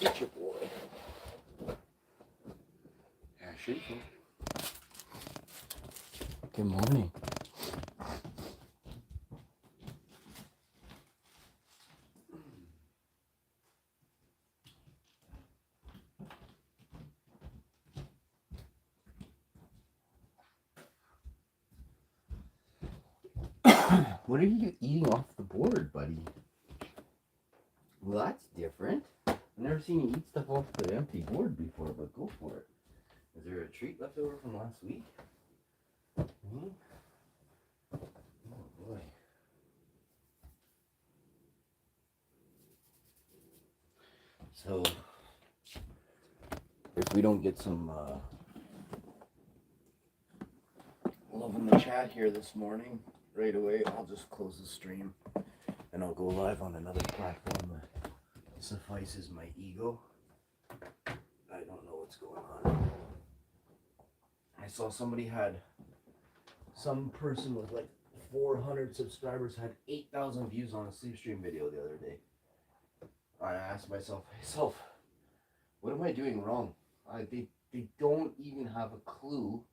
Get your boy. Yeah, shaking. Good morning. What are you eating off the board, buddy? Well, that's different. I've never seen you eat stuff off the empty board before, but go for it. Is there a treat left over from last week? Hmm? Oh, boy. So, if we don't get some love in the chat here this morning, right away, I'll just close the stream and I'll go live on another platform that suffices my ego. I don't know what's going on. I saw some person with like 400 subscribers had 8,000 views on a sleep stream video the other day. I asked myself, what am I doing wrong? They don't even have a clue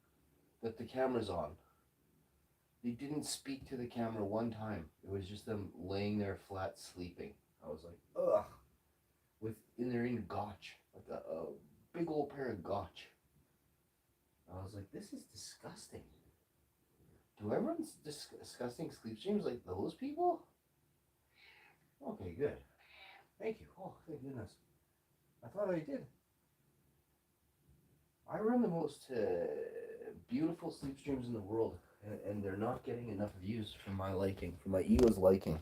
that the camera's on. They didn't speak to the camera one time. It was just them laying there flat sleeping. I was like, ugh. They're in gotch, like a big old pair of gotch. I was like, this is disgusting. Do I run disgusting sleep streams like those people? Okay, good. Thank you. Oh, thank goodness. I thought I did. I run the most beautiful sleep streams in the world, and they're not getting enough views for my liking, for my ego's liking.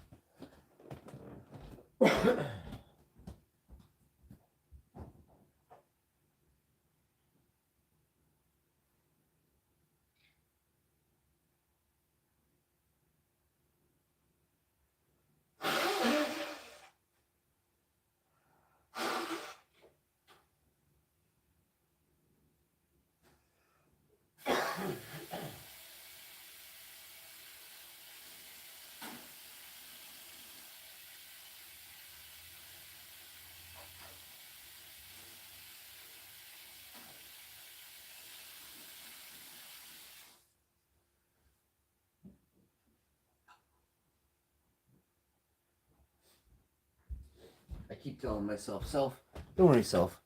I keep telling myself, don't worry, self.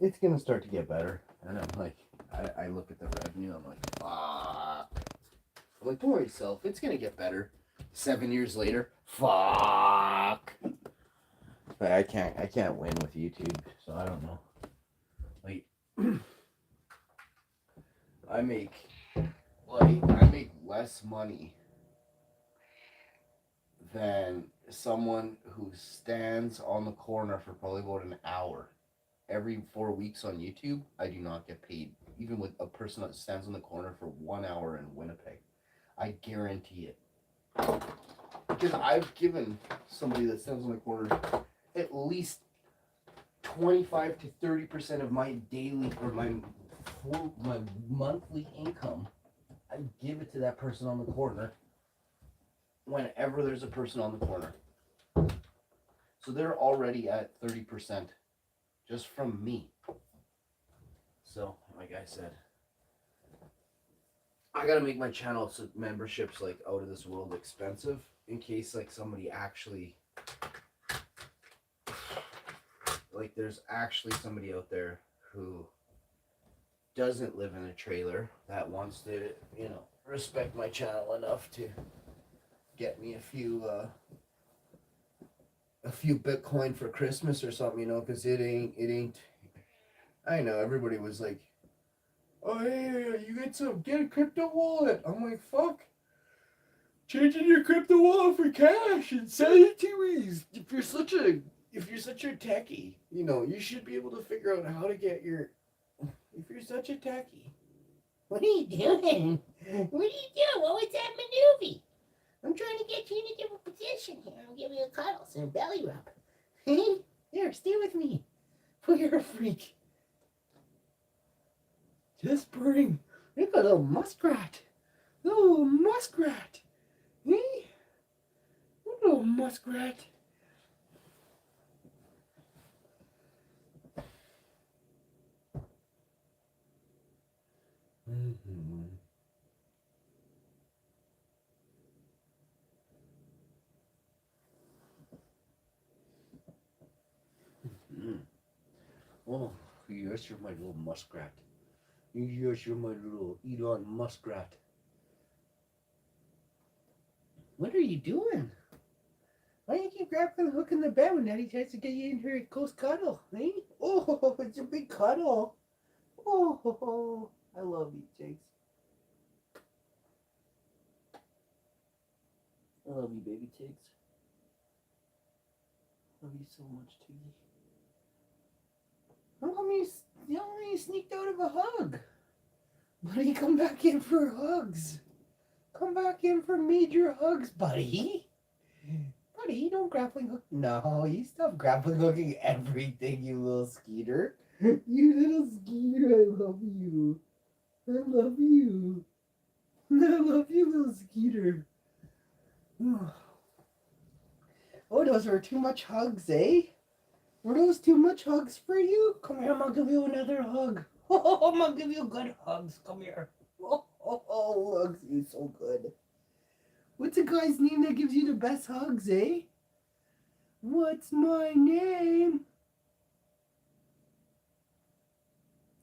It's gonna start to get better. And I'm like, I look at the revenue, I'm like, fuck. I'm like, don't worry, self, it's gonna get better. 7 years later, fuck. But I can't win with YouTube, so I don't know. Like, I make less money than someone who stands on the corner for probably about an hour. Every 4 weeks on YouTube, I do not get paid. Even with a person that stands on the corner for 1 hour in Winnipeg. I guarantee it. Because I've given somebody that stands on the corner at least 25 to 30% of my daily or my monthly income. I give it to that person on the corner whenever there's a person on the corner. So they're already at 30% just from me. So, like I said, I gotta make my channel memberships like out of this world expensive in case like somebody actually, like there's actually somebody out there who doesn't live in a trailer that wants to, respect my channel enough to get me a few Bitcoin for Christmas or something, because it ain't. I know everybody was like, oh hey, get a crypto wallet. I'm like, fuck, changing your crypto wallet for cash and sell it to me. If you're such a techie, you should be able to figure out how to get your. If you're such a techie, what are you doing? What are you doing? What was that maneuver? I'm trying to get you in a different position here. I'll give you a cuddle and a belly rub. Here, stay with me. Oh, you're a freak. Just bring. Look at a little muskrat. Little muskrat. Hey? Little muskrat. Oh, yes, you're my little muskrat. Yes, you're my little eat-on muskrat. What are you doing? Why do you keep grabbing the hook in the bed when Daddy tries to get you into a close cuddle, eh? Oh, it's a big cuddle. Oh, I love you, Jakes. I love you, baby Jakes. Love you so much, Tiggy. How come you sneaked out of a hug? Buddy, come back in for hugs. Come back in for major hugs, buddy. Buddy, don't grappling hook. No, you stop grappling hooking everything, you little skeeter. You little skeeter, I love you. I love you. I love you, little skeeter. Oh, those were too much hugs, eh? Were those too much hugs for you? Come here, I'm gonna give you another hug. Oh, I'm gonna give you good hugs. Come here. Oh, hugs you so good. What's a guy's name that gives you the best hugs, eh? What's my name?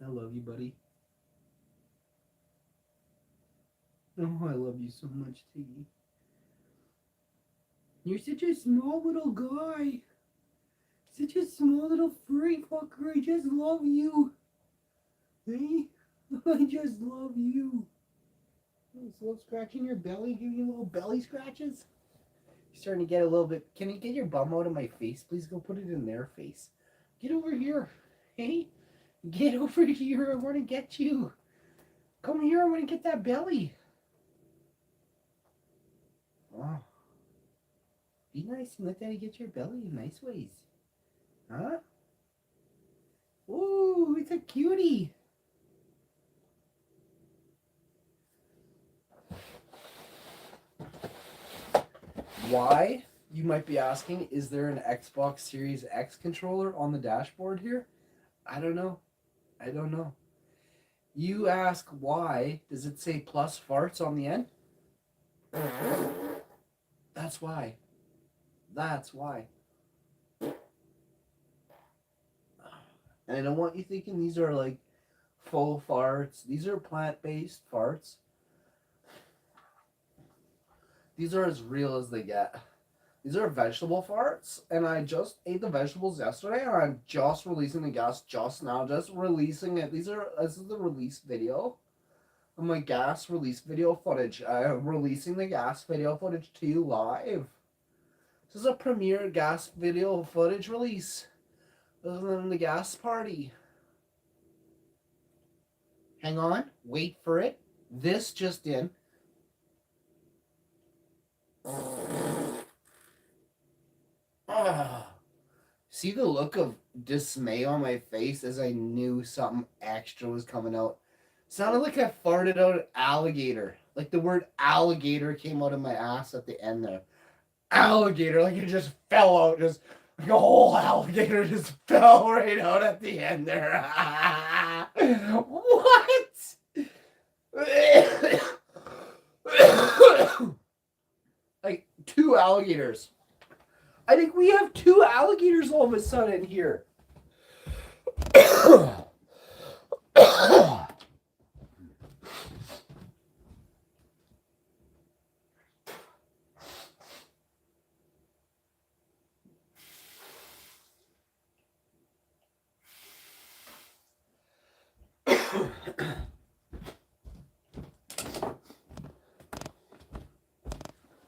I love you, buddy. Oh, I love you so much, Tiggy. You're such a small little guy. Such a small little furry fucker. I just love you. Hey? I just love you. This little scratch in your belly, give you little belly scratches. You're starting to get a little bit. Can you get your bum out of my face? Please go put it in their face. Get over here. Hey? Get over here. I want to get you. Come here. I want to get that belly. Oh. Be nice and let Daddy get your belly in nice ways. Huh? Ooh, it's a cutie. Why, you might be asking, is there an Xbox Series X controller on the dashboard here? I don't know. I don't know. You ask why, does it say plus farts on the end? That's why. That's why. And I don't want you thinking these are like faux farts. These are plant-based farts. These are as real as they get. These are vegetable farts, and I just ate the vegetables yesterday, and I'm just releasing the gas just now. Just releasing it. This is the release video of my gas release video footage. I'm releasing the gas video footage to you live. This is a premiere gas video footage release. Other than the gas party. Hang on, wait for it. This just in. See the look of dismay on my face as I knew something extra was coming out. Sounded like I farted out an alligator. Like the word alligator came out of my ass at the end there. Alligator, like it just fell out. Just like a whole alligator just fell right out at the end there. What? Like 2 alligators. I think we have 2 alligators all of a sudden here.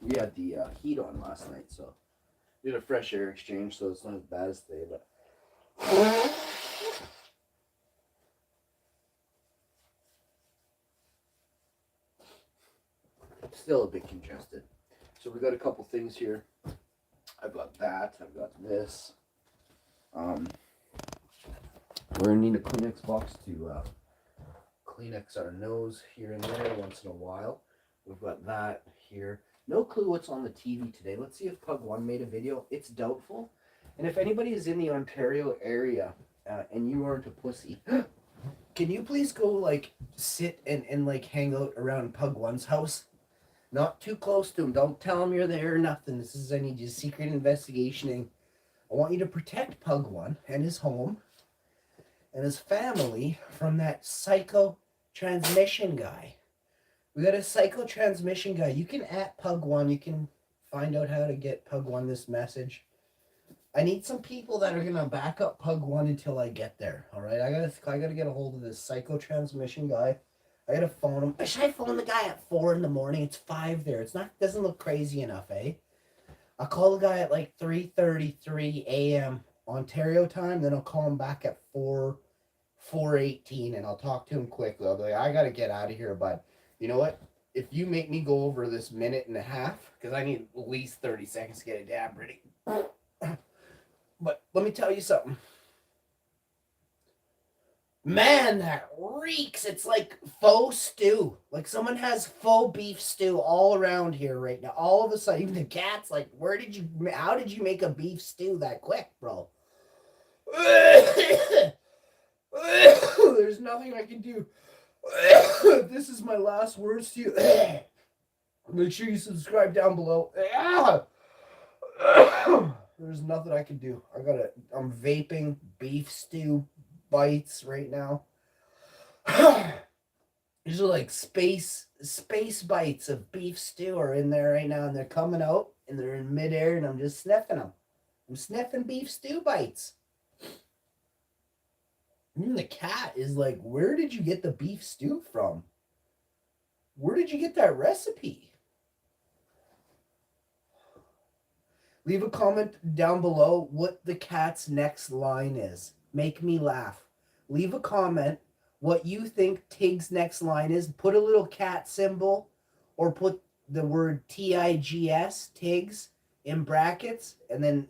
We had the heat on last night, so we did a fresh air exchange, so it's not as bad as today, but still a bit congested. So we got a couple things here. I've got that. I've got this. We're gonna need a Kleenex box to Kleenex our nose here and there once in a while. We've got that here. No clue what's on the TV today. Let's see if Pug One made a video. It's doubtful. And if anybody is in the Ontario area and you aren't a pussy, can you please go like sit and like hang out around Pug One's house? Not too close to him. Don't tell him you're there or nothing. This is, I need your secret investigationing. I want you to protect Pug One and his home. and his family from that psycho transmission guy. We got a psycho transmission guy. You can at Pug One. You can find out how to get Pug One this message. I need some people that are gonna back up Pug One until I get there. All right, I gotta get a hold of this psycho transmission guy. I gotta phone him. Should I phone the guy at 4 in the morning? It's 5 there. It's not doesn't look crazy enough, eh? I'll call the guy at like 3:33 a.m. Ontario time. Then I'll call him back at 4:18, and I'll talk to him quickly. I'll be like, I gotta get out of here, bud. You know what? If you make me go over this minute and a half, because I need at least 30 seconds to get a dab ready. But let me tell you something. Man, that reeks. It's like faux stew. Like someone has faux beef stew all around here right now. All of a sudden, even the cat's like, how did you make a beef stew that quick, bro? There's nothing I can do. This is my last words to you. Make sure you subscribe down below. There's nothing I can do. I'm vaping beef stew bites right now. These are like space bites of beef stew are in there right now, and they're coming out and they're in midair, and I'm just sniffing them. I'm sniffing beef stew bites. Even the cat is like, where did you get the beef stew from? Where did you get that recipe? Leave a comment down below what the cat's next line is. Make me laugh. Leave a comment what you think Tig's next line is. Put a little cat symbol or put the word TIGS, Tig's, in brackets, and then,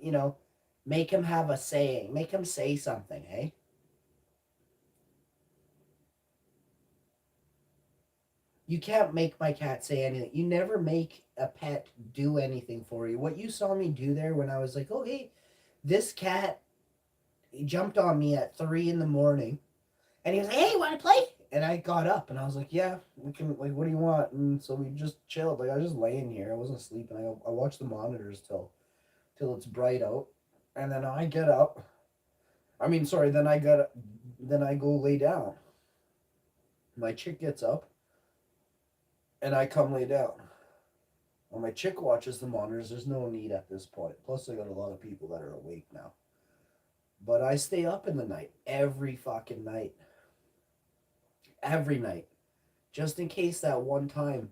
make him have a saying. Make him say something, eh? You can't make my cat say anything. You never make a pet do anything for you. What you saw me do there when I was like, oh, hey, this cat jumped on me at 3 in the morning. And he was like, hey, you want to play? And I got up and I was like, yeah, we can, like, what do you want? And so we just chilled. Like, I was just laying here. I wasn't sleeping. I watched the monitors till it's bright out. And then I get up. Then I go lay down. My chick gets up. And I come lay down. Well, my chick watches the monitors. There's no need at this point. Plus, I got a lot of people that are awake now. But I stay up in the night. Every fucking night. Every night. Just in case that one time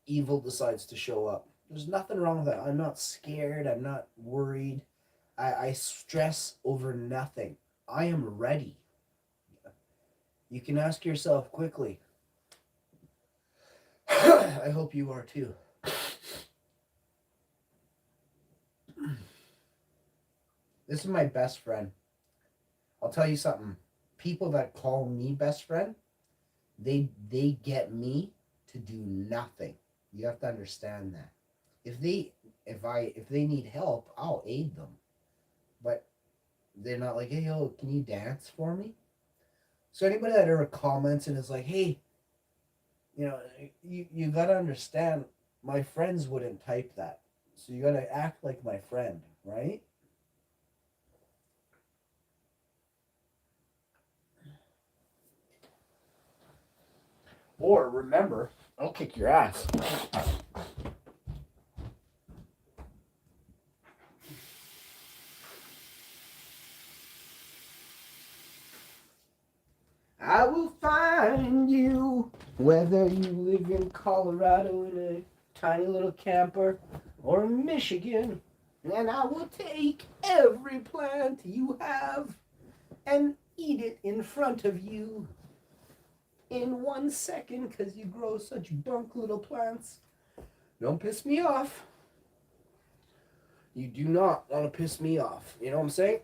evil decides to show up. There's nothing wrong with that. I'm not scared. I'm not worried. I stress over nothing. I am ready. You can ask yourself quickly. I hope you are too. This is my best friend. I'll tell you something. People that call me best friend, they get me to do nothing. You have to understand that. If they need help, I'll aid them. But they're not like, hey, yo, can you dance for me? So anybody that ever comments and is like, hey, you gotta understand, my friends wouldn't type that. So you gotta act like my friend, right? Or remember, I'll kick your ass. I will find you, whether you live in Colorado in a tiny little camper or in Michigan, and I will take every plant you have and eat it in front of you in 1 second because you grow such bunk little plants. Don't piss me off. You do not want to piss me off. You know what I'm saying?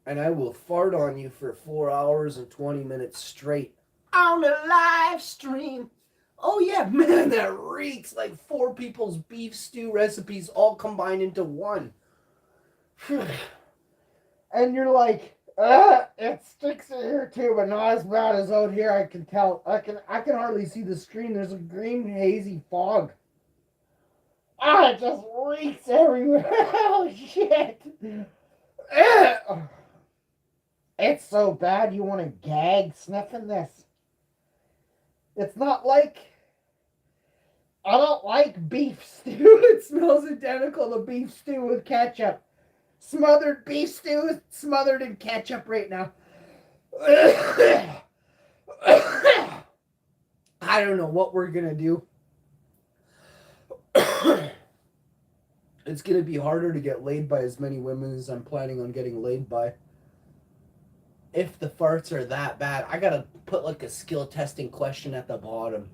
And I will fart on you for 4 hours and 20 minutes straight on a live stream. Oh yeah, man, that reeks like 4 people's beef stew recipes all combined into one. And you're like, it sticks here too, but not as bad as out here. I can tell. I can hardly see the screen. There's a green hazy fog. Ah, it just leaks everywhere. Oh, shit. It's so bad you want to gag sniffing this. It's not like... I don't like beef stew. It smells identical to beef stew with ketchup. Smothered beef stew smothered in ketchup right now. I don't know what we're going to do. It's going to be harder to get laid by as many women as I'm planning on getting laid by. If the farts are that bad, I got to put like a skill testing question at the bottom.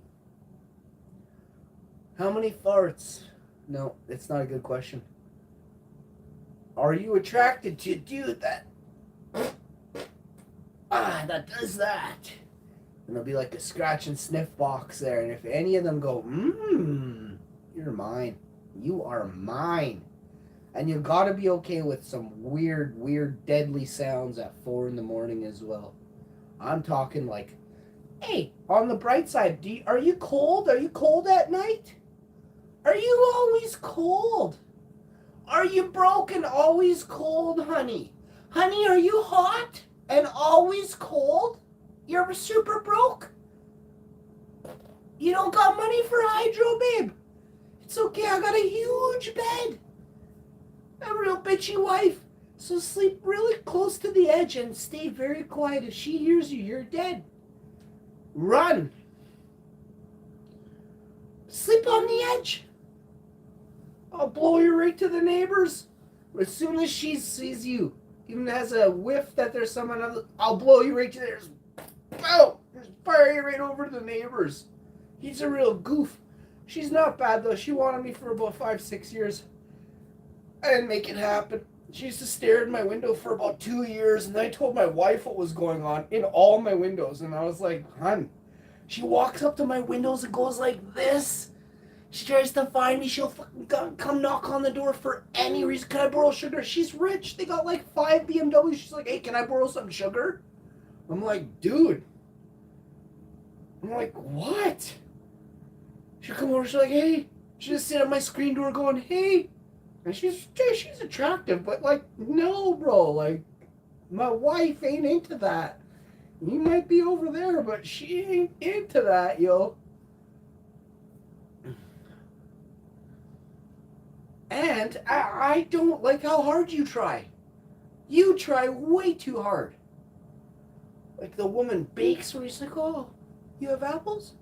How many farts? No, it's not a good question. Are you attracted to a dude that that does that? And there'll be like a scratch and sniff box there, and if any of them go, you're mine. You are mine. And you gotta be okay with some weird, deadly sounds at 4 in the morning as well. I'm talking like, hey, on the bright side, are you cold? Are you cold at night? Are you always cold? Are you broke and always cold, honey? Honey, are you hot and always cold? You're super broke? You don't got money for hydro, babe? It's okay, I got a huge bed. A real bitchy wife. So sleep really close to the edge and stay very quiet. If she hears you, you're dead. Run. Sleep on the edge. I'll blow you right to the neighbors. As soon as she sees you, even has a whiff that there's someone else, I'll blow you right to theirs. Boom! Just fire you right over to the neighbors. He's a real goof. She's not bad though. She wanted me for about 5-6 years. I didn't make it happen. She used to stare in my window for about 2 years, and I told my wife what was going on in all my windows, and I was like, hun. She walks up to my windows and goes like this. She tries to find me. She'll fucking come knock on the door for any reason. Can I borrow sugar? She's rich. They got like 5 BMWs. She's like, hey, can I borrow some sugar? I'm like, dude. I'm like, what? She'll come over. She's like, hey. She just sit at my screen door going, hey. And she's attractive, but like, no, bro. Like, my wife ain't into that. You might be over there, but she ain't into that, yo. And I don't like how hard you try. You try way too hard. Like the woman bakes where she's like, oh, you have apples?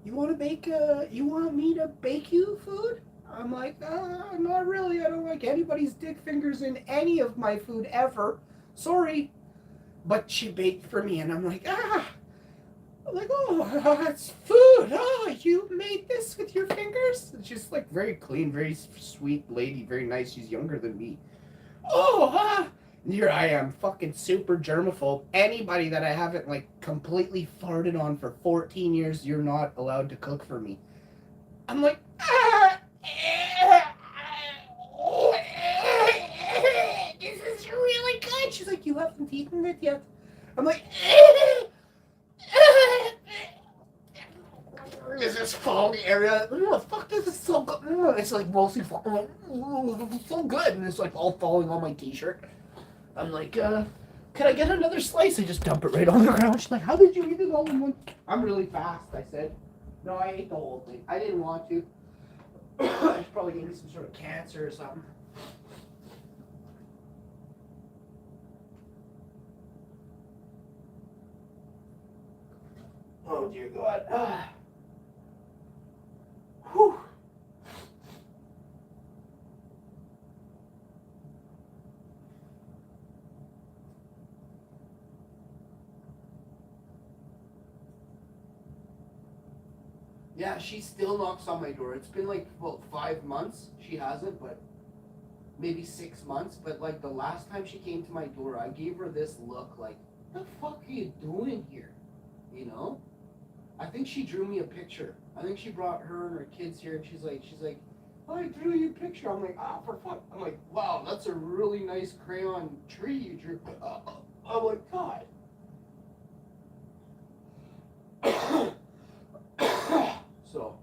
You want to bake, you want me to bake you food? I'm like, not really. I don't like anybody's dick fingers in any of my food ever. Sorry. But she baked for me and I'm like, I'm like, oh, it's food. Oh, you made this with your fingers? And she's like very clean, very sweet lady, very nice. She's younger than me. Oh, and here I am, fucking super germaphobe. Anybody that I haven't like completely farted on for 14 years, you're not allowed to cook for me. I'm like, this is really good. She's like, you haven't eaten it yet. I'm like, there's this foggy area. Oh, fuck, this is so good. It's like mostly falling. It's so good. And it's like all falling on my t-shirt. I'm like, can I get another slice? I just dump it right on the ground. She's like, how did you eat it all in one? I'm really fast, I said. No, I ate the whole thing. I didn't want to. I probably gave me some sort of cancer or something. Oh, dear God. Whew. Yeah, she still knocks on my door. It's been like, well, 5 months. She hasn't, but maybe 6 months. But like the last time she came to my door, I gave her this look like, what the fuck are you doing here? You know? I think she drew me a picture. I think she brought her and her kids here, and she's like, oh, I drew you a picture. I'm like, for fuck. I'm like, wow, that's a really nice crayon tree you drew. I'm like, God. So,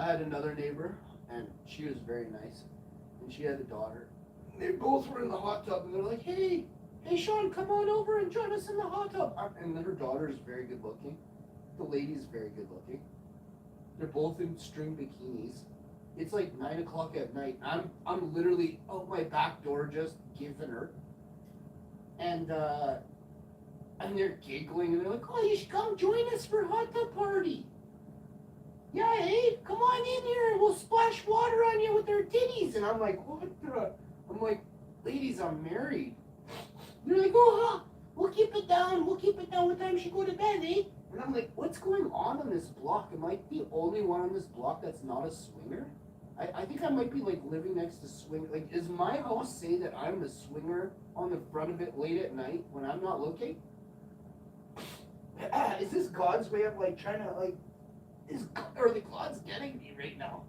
had another neighbor, and she was very nice, and she had a daughter. They both were in the hot tub, and they're like, hey, Sean, come on over and join us in the hot tub. And then her daughter is very good looking. The lady's very good looking. They're both in string bikinis. It's like 9 o'clock at night. I'm literally out my back door just giving her. And they're giggling, and they're like, oh, you should come join us for a hot tub party. Yeah, hey, come on in here and we'll splash water on you with our titties. And I'm like, what the? I'm like, ladies, I'm married. They're like, oh, huh, we'll keep it down. We'll keep it down. What time she go to bed, eh? And I'm like, what's going on this block? Am I the only one on this block that's not a swinger? I think I might be like living next to swing. Like, does my house say that I'm a swinger on the front of it late at night when I'm not looking? Is this God's way of like trying to like? Are the God's getting me right now?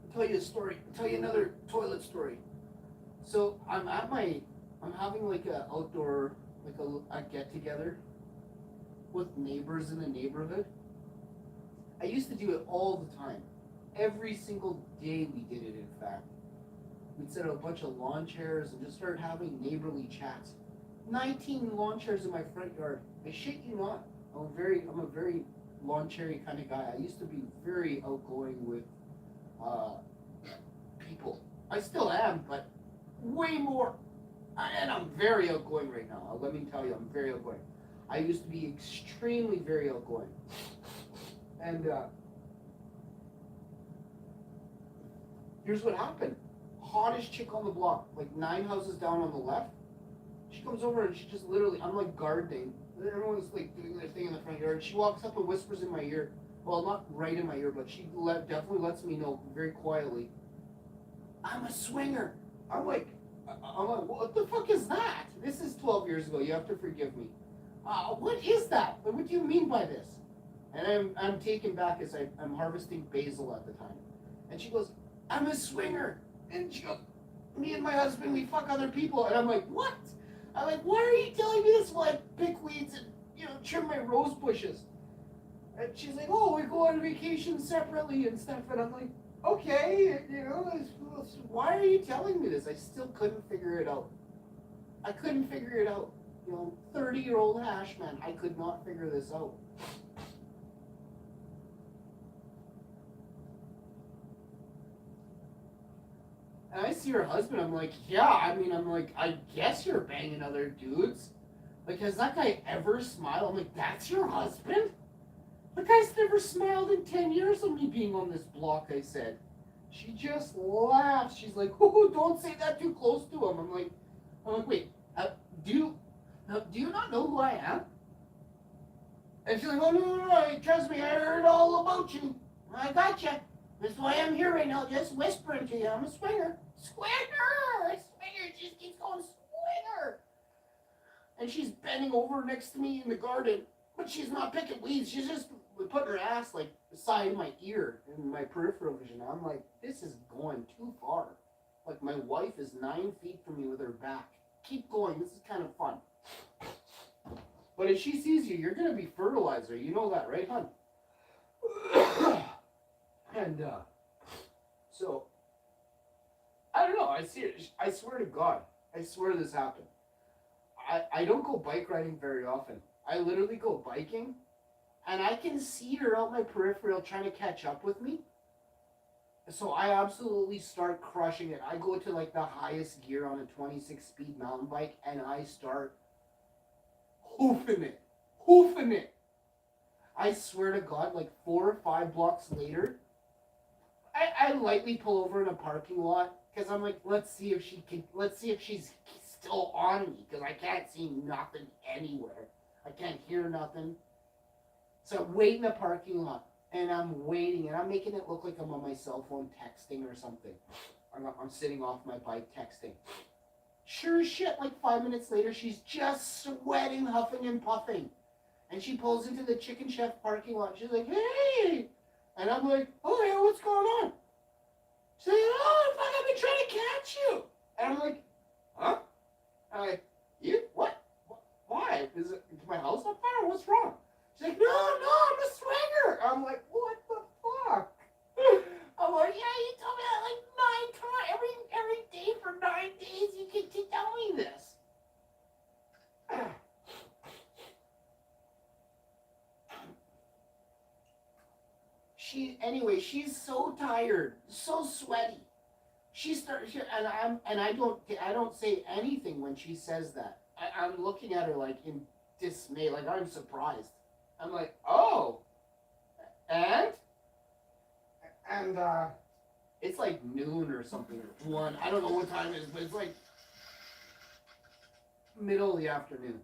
I'll tell you a story. I'll tell you another toilet story. So I'm having like a outdoor, like a get together with neighbors in the neighborhood. I used to do it all the time. Every single day we did it, in fact. We'd set up a bunch of lawn chairs and just start having neighborly chats. 19 lawn chairs in my front yard. I shit you not. I'm a very lawn cherry kind of guy. I used to be very outgoing with people. I still am, but way more. And I'm very outgoing right now. Let me tell you, I'm very outgoing. I used to be extremely very outgoing. And here's what happened. Hottest chick on the block, like 9 houses down on the left. She comes over and she just literally, I'm like gardening. Everyone's like doing their thing in the front yard. She walks up and whispers in my ear. Well, not right in my ear, but she definitely lets me know very quietly. I'm a swinger. I'm like, what the fuck is that? This is 12 years ago. You have to forgive me. What is that? What do you mean by this? And I'm taken back as I'm harvesting basil at the time. And she goes, I'm a swinger. And she goes, me and my husband, we fuck other people. And I'm like, what? I'm like, why are you telling me this while I pick weeds and, trim my rose bushes? And she's like, oh, we go on vacation separately and stuff. And I'm like, okay, why are you telling me this? I still couldn't figure it out. I couldn't figure it out. 30-year-old hash man, I could not figure this out. And I see her husband, I'm like, yeah, I guess you're banging other dudes. Like, has that guy ever smiled? I'm like, that's your husband? The guy's never smiled in 10 years of me being on this block, I said. She just laughs. She's like, oh, don't say that too close to him. I'm like, wait, do you not know who I am? And she's like, oh, no, trust me, I heard all about you. I gotcha. That's why I'm here right now, just whispering to you. I'm a swinger. Swinger! Swinger just keeps going, swinger! And she's bending over next to me in the garden, but she's not picking weeds. She's just putting her ass, like, beside my ear in my peripheral vision. I'm like, this is going too far. Like, my wife is 9 feet from me with her back. Keep going. This is kind of fun. But if she sees you, you're going to be fertilizer. You know that, right, hon? And so, I don't know. I see it. I swear to God. I swear this happened. I don't go bike riding very often. I literally go biking, and I can see her out my peripheral trying to catch up with me. So I absolutely start crushing it. I go to like the highest gear on a 26-speed mountain bike, and I start hoofing it. Hoofing it. I swear to God, like 4 or 5 blocks later, I lightly pull over in a parking lot because I'm like, let's see if she's still on me, because I can't see nothing anywhere. I can't hear nothing. So I wait in the parking lot, and I'm waiting, and I'm making it look like I'm on my cell phone texting or something. I'm sitting off my bike texting. Sure as shit, like 5 minutes later, she's just sweating, huffing, and puffing. And she pulls into the Chicken Chef parking lot. She's like, hey! And I'm like, oh, yeah, what's going on? She's like, oh, fuck, I've been trying to catch you. And I'm like, huh? I'm like, you? What? why? Is my house on fire? What's wrong? She's like, no, I'm a swinger. I'm like, what the fuck? I'm like, yeah, you told me that like 9 times every day for 9 days. You can tell me this. She's so tired, so sweaty. I don't say anything when she says that. I'm looking at her like in dismay, like I'm surprised. I'm like, oh, and and it's like noon or something or 1. I don't know what time it is, but it's like middle of the afternoon.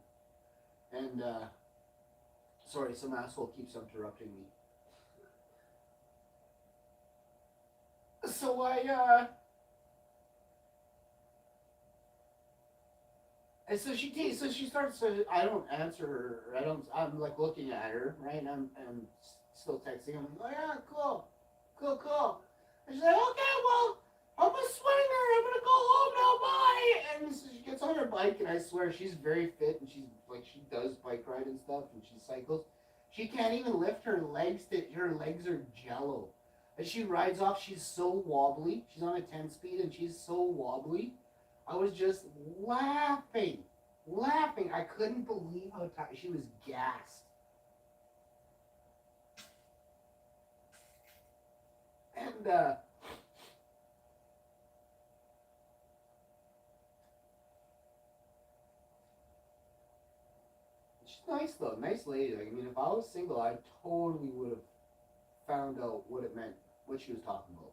And sorry, some asshole keeps interrupting me. So and so she starts to, I don't answer her. I'm like looking at her, right? And I'm still texting. I'm like, oh yeah, cool. And she's like, okay, well, I'm a swinger. I'm gonna go home now. Bye. And so she gets on her bike, and I swear she's very fit, and she's like, she does bike ride and stuff, and she cycles. She can't even lift her legs. Her legs are jello. As she rides off, she's so wobbly. She's on a 10-speed, and she's so wobbly. I was just laughing. I couldn't believe how tired she was, gassed. And she's nice though, nice lady. Like, I mean, if I was single, I totally would have found out what it meant, what she was talking about.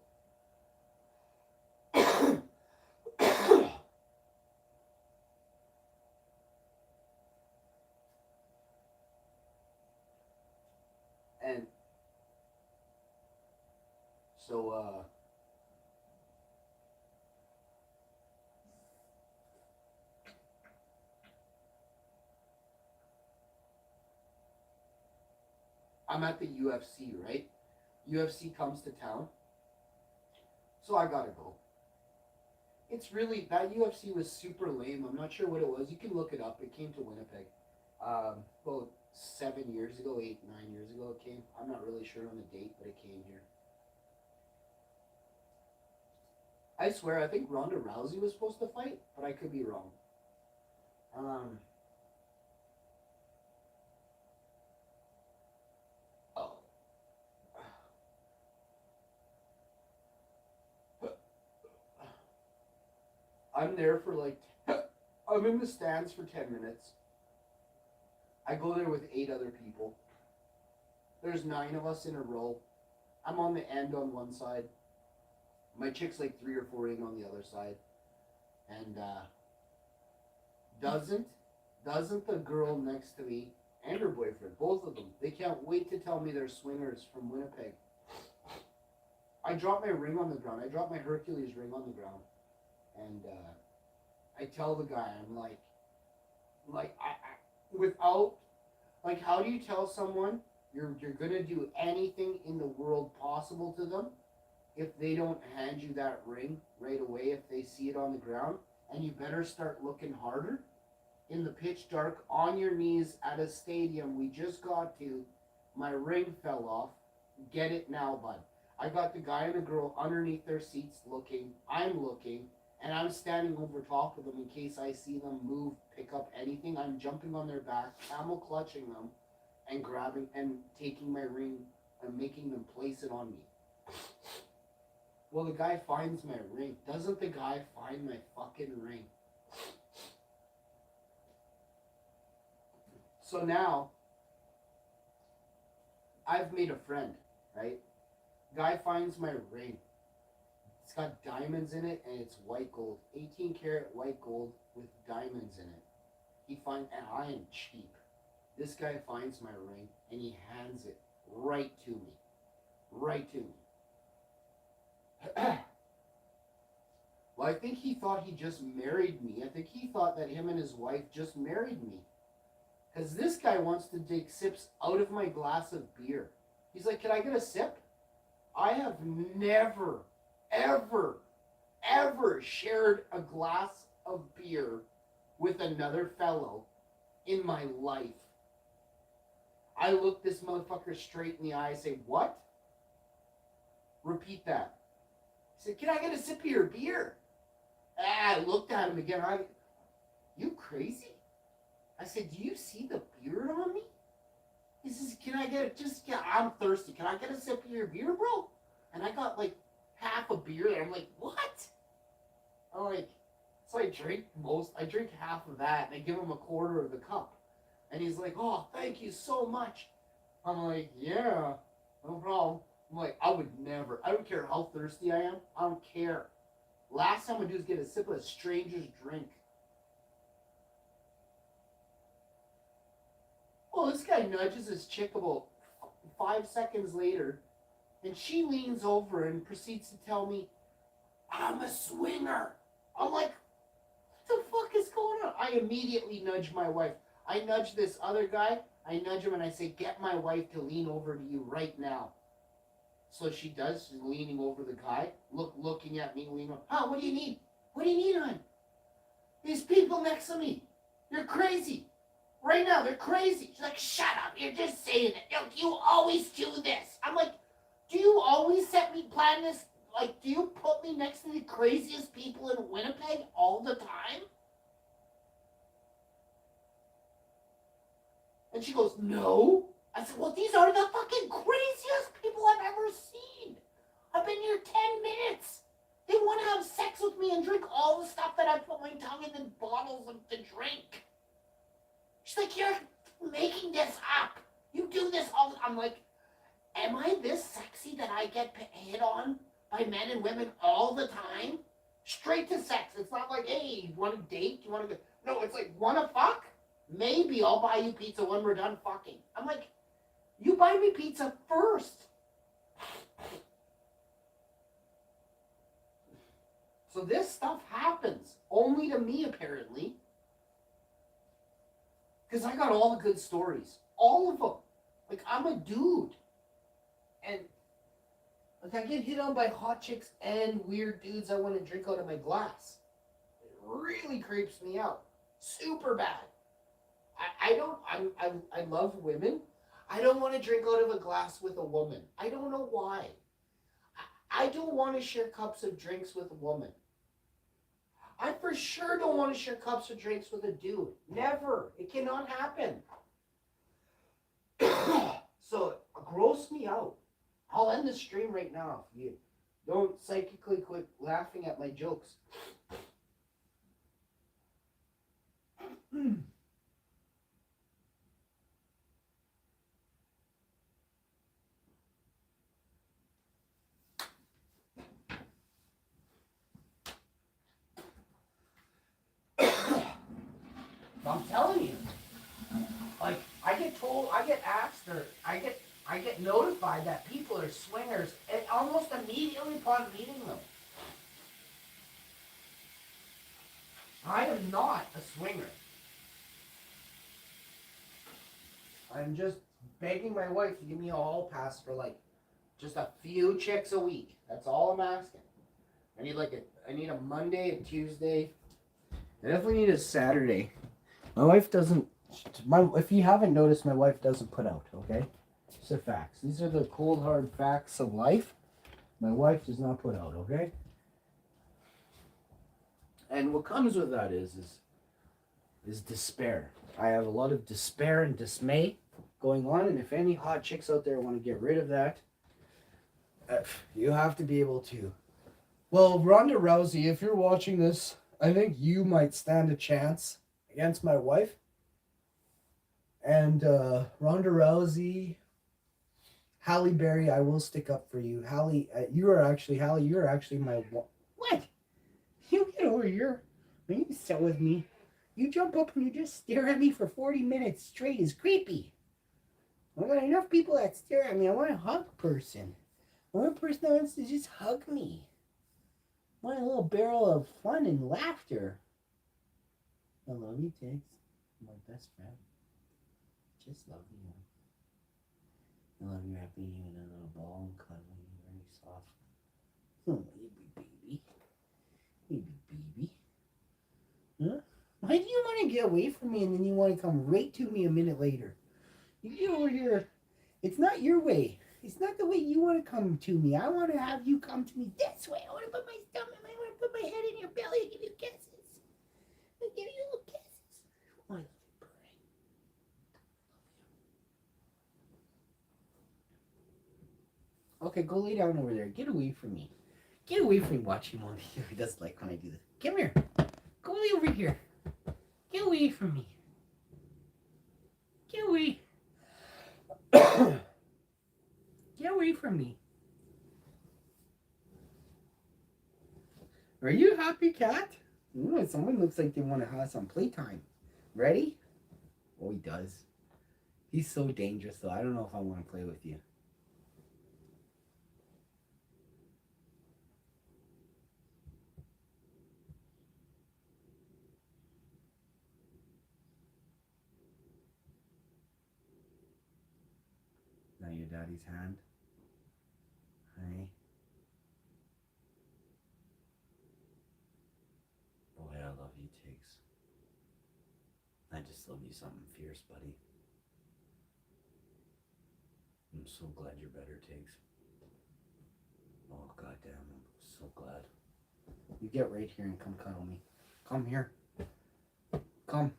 And so I'm at the UFC, right? UFC comes to town, so I gotta go. It's really, that UFC was super lame. I'm not sure what it was. You can look it up. It came to Winnipeg. About 7 years ago, 8, 9 years ago it came. I'm not really sure on the date, but it came here. I swear, I think Ronda Rousey was supposed to fight, but I could be wrong. Um, oh. I'm there for like, I'm in the stands for 10 minutes. I go there with 8 other people. There's 9 of us in a row. I'm on the end on one side. My chick's like 3 or 4 in on the other side. And doesn't the girl next to me and her boyfriend, both of them, they can't wait to tell me they're swingers from Winnipeg. I dropped my ring on the ground. I dropped my Hercules ring on the ground. And I tell the guy, I'm like I without, like, how do you tell someone you're gonna do anything in the world possible to them if they don't hand you that ring right away, if they see it on the ground? And you better start looking harder in the pitch dark on your knees at a stadium we just got to. My ring fell off. Get it now, bud. I got the guy and the girl underneath their seats looking. I'm looking. And I'm standing over top of them in case I see them move, pick up anything. I'm jumping on their back, camel clutching them, and grabbing and taking my ring and making them place it on me. Well, the guy finds my ring. Doesn't the guy find my fucking ring? So now, I've made a friend, right? Guy finds my ring. It's got diamonds in it and it's white gold. 18 karat white gold with diamonds in it. And I am cheap. This guy finds my ring and he hands it right to me. Right to me. Well, I think he thought he just married me. I think he thought that him and his wife just married me. Because this guy wants to take sips out of my glass of beer. He's like, can I get a sip? I have never, ever shared a glass of beer with another fellow in my life. I look this motherfucker straight in the eye and say, what? Repeat that. He said, can I get a sip of your beer? I looked at him again. You crazy? I said, do you see the beard on me? He says, can I get I'm thirsty. Can I get a sip of your beer, bro? And I got like half a beer there. I'm like, what? I'm like, so I drink half of that and I give him a quarter of the cup. And he's like, oh, thank you so much. I'm like, yeah, no problem. I'm like, I would never. I don't care how thirsty I am. I don't care. Last time I do is get a sip of a stranger's drink. Oh, this guy nudges his chick about 5 seconds later, and she leans over and proceeds to tell me, I'm a swinger. I'm like, what the fuck is going on? I immediately nudge my wife. I nudge this other guy. I nudge him and I say, get my wife to lean over to you right now. So she does. She's leaning over the guy, looking at me, leaning over. Oh, what do you need? What do you need, hon? These people next to me, they're crazy. Right now, they're crazy. She's like, shut up. You're just saying it. You always do this. I'm like, do you always plan this? Like, do you put me next to the craziest people in Winnipeg all the time? And she goes, no. I said, well, these are the fucking craziest people I've ever seen. I've been here 10 minutes. They want to have sex with me and drink all the stuff that I put my tongue in the bottles of the drink. She's like, you're making this up. You do this all the time. I'm like, am I this sexy that I get hit on by men and women all the time? Straight to sex. It's not like, hey, you want to date? You want to go? No, it's like, want to fuck? Maybe I'll buy you pizza when we're done fucking. I'm like, you buy me pizza first. So this stuff happens only to me, apparently. Because I got all the good stories. All of them. Like, I'm a dude. And, like, I get hit on by hot chicks and weird dudes I want to drink out of my glass. It really creeps me out. Super bad. I love women. I don't want to drink out of a glass with a woman. I don't know why. I don't want to share cups of drinks with a woman. I for sure don't want to share cups of drinks with a dude. Never. It cannot happen. So, gross me out. I'll end the stream right now if you don't psychically quit laughing at my jokes. I'm telling you, like, I get asked, or I get notified that people are swingers and almost immediately upon meeting them. I am not a swinger. I'm just begging my wife to give me a hall pass for like just a few chicks a week. That's all I'm asking. I need a Monday, a Tuesday. I definitely need a Saturday. My wife doesn't. If you haven't noticed, my wife doesn't put out. Okay, these are facts. These are the cold hard facts of life. My wife does not put out. Okay. And what comes with that is despair. I have a lot of despair and dismay going on, and if any hot chicks out there want to get rid of that, you have to be able to. Well, Ronda Rousey, if you're watching this, I think you might stand a chance against my wife. And Ronda Rousey, Halle Berry, I will stick up for you. Halle, you're actually my what? You get over here. When you sit with me, you jump up and you just stare at me for 40 minutes straight. Is creepy. I got enough people that stare at me. I want a hug person. I want a person that wants to just hug me. I want a little barrel of fun and laughter. I love you, Tiggs. My best friend. Just love you. I love you wrapping you in a little ball and cuddling you very soft. Oh, baby. Baby. Huh? Why do you want to to get away from me and then you want to come right to me a minute later. You get over here. It's not your way. It's not the way you want to come to me. I want to have you come to me this way. I want to put my stomach, I want to put my head in your belly and give you kisses. I'll give you little kisses. Oh, I love you, Brian. Okay, go lay down over there. Get away from me. Get away from me watching mommy. He doesn't like when I do this. Come here. Go lay over here. Get away from me. Get away. Get away from me. Are you happy, cat? Ooh, someone looks like they want to have some playtime. Ready? Oh, he does. He's so dangerous, though. I don't know if I want to play with you. Now your daddy's hand. Hey. Boy, I love you, Tiggs. I just love you something fierce, buddy. I'm so glad you're better, Tiggs. Oh, goddamn, I'm so glad. You get right here and come cuddle me. Come here. Come.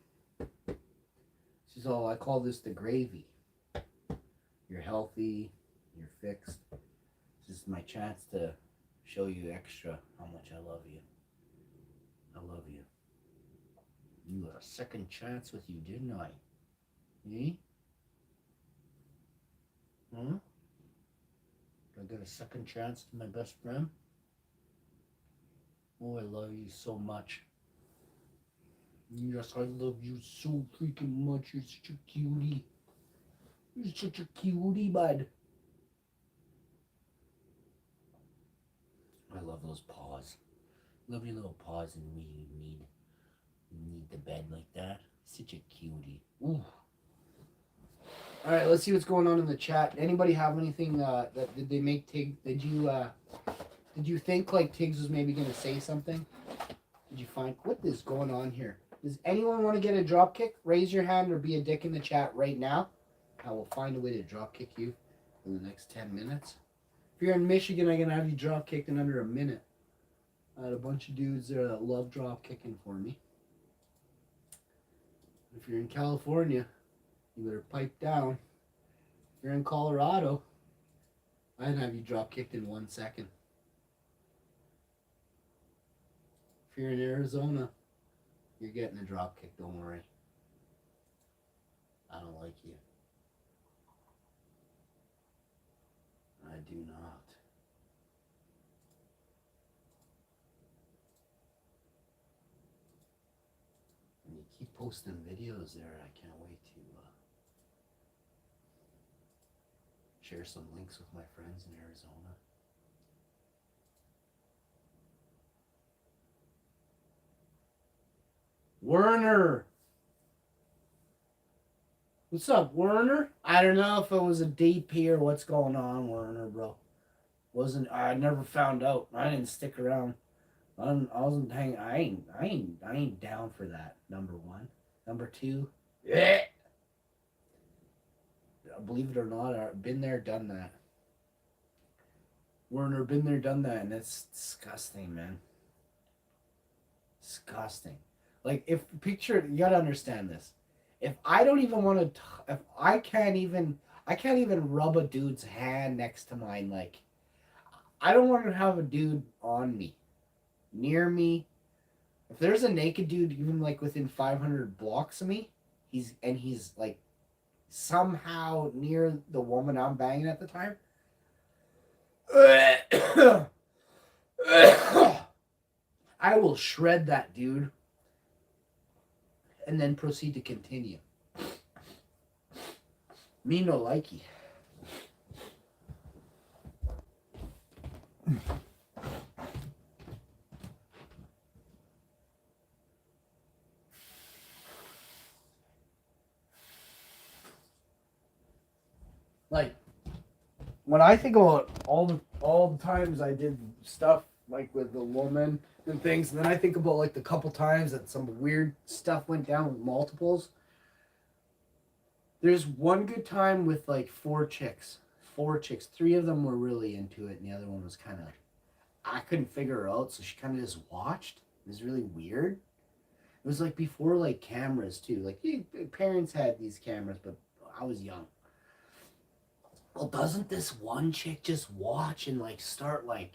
She's all, I call this the gravy. You're healthy. You're fixed. This is my chance to show you extra how much I love you. I love you. You got a second chance with you, didn't I? Eh? Huh? Did I get a second chance to my best friend? Oh, I love you so much. Yes, I love you so freaking much. You're such a cutie. You're such a cutie, bud. I love those paws. Love your little paws and you need the bed like that. Such a cutie. Ooh. All right, let's see what's going on in the chat. Anybody have anything that did they make Tig? Did you think like Tiggs was maybe gonna say something? Did you find what is going on here? Does anyone want to get a drop kick? Raise your hand or be a dick in the chat right now. I will find a way to drop kick you in the next 10 minutes. If you're in Michigan, I'm gonna have you drop kicked in under a minute. I had a bunch of dudes there that love drop kicking for me. If you're in California, you better pipe down. If you're in Colorado, I'd have you drop kicked in 1 second. If you're in Arizona, you're getting a drop kick, don't worry. I don't like you. I do not. And you keep posting videos there, I can't wait to share some links with my friends in Arizona. Werner! What's up, Werner? I don't know if it was a DP or what's going on, Werner, bro. I never found out. I didn't stick around. I wasn't hanging. I ain't down for that. Number one. Number two. Yeah. Believe it or not, I've been there, done that. Werner, been there, done that, and it's disgusting, man. Disgusting. Like, you gotta understand this. If I don't even want to, if I can't even rub a dude's hand next to mine, like, I don't want to have a dude on me, near me. If there's a naked dude, even like within 500 blocks of me, he's like somehow near the woman I'm banging at the time, I will shred that dude and then proceed to continue. Me no likey. Like, when I think about all the times I did stuff like with a woman and things. And then I think about like the couple times that some weird stuff went down with multiples. There's one good time with like four chicks. Four chicks. Three of them were really into it, and the other one was kind of. I couldn't figure her out, so she kind of just watched. It was really weird. It was like before like cameras too. Like parents had these cameras, but I was young. Well, doesn't this one chick just watch and like start like?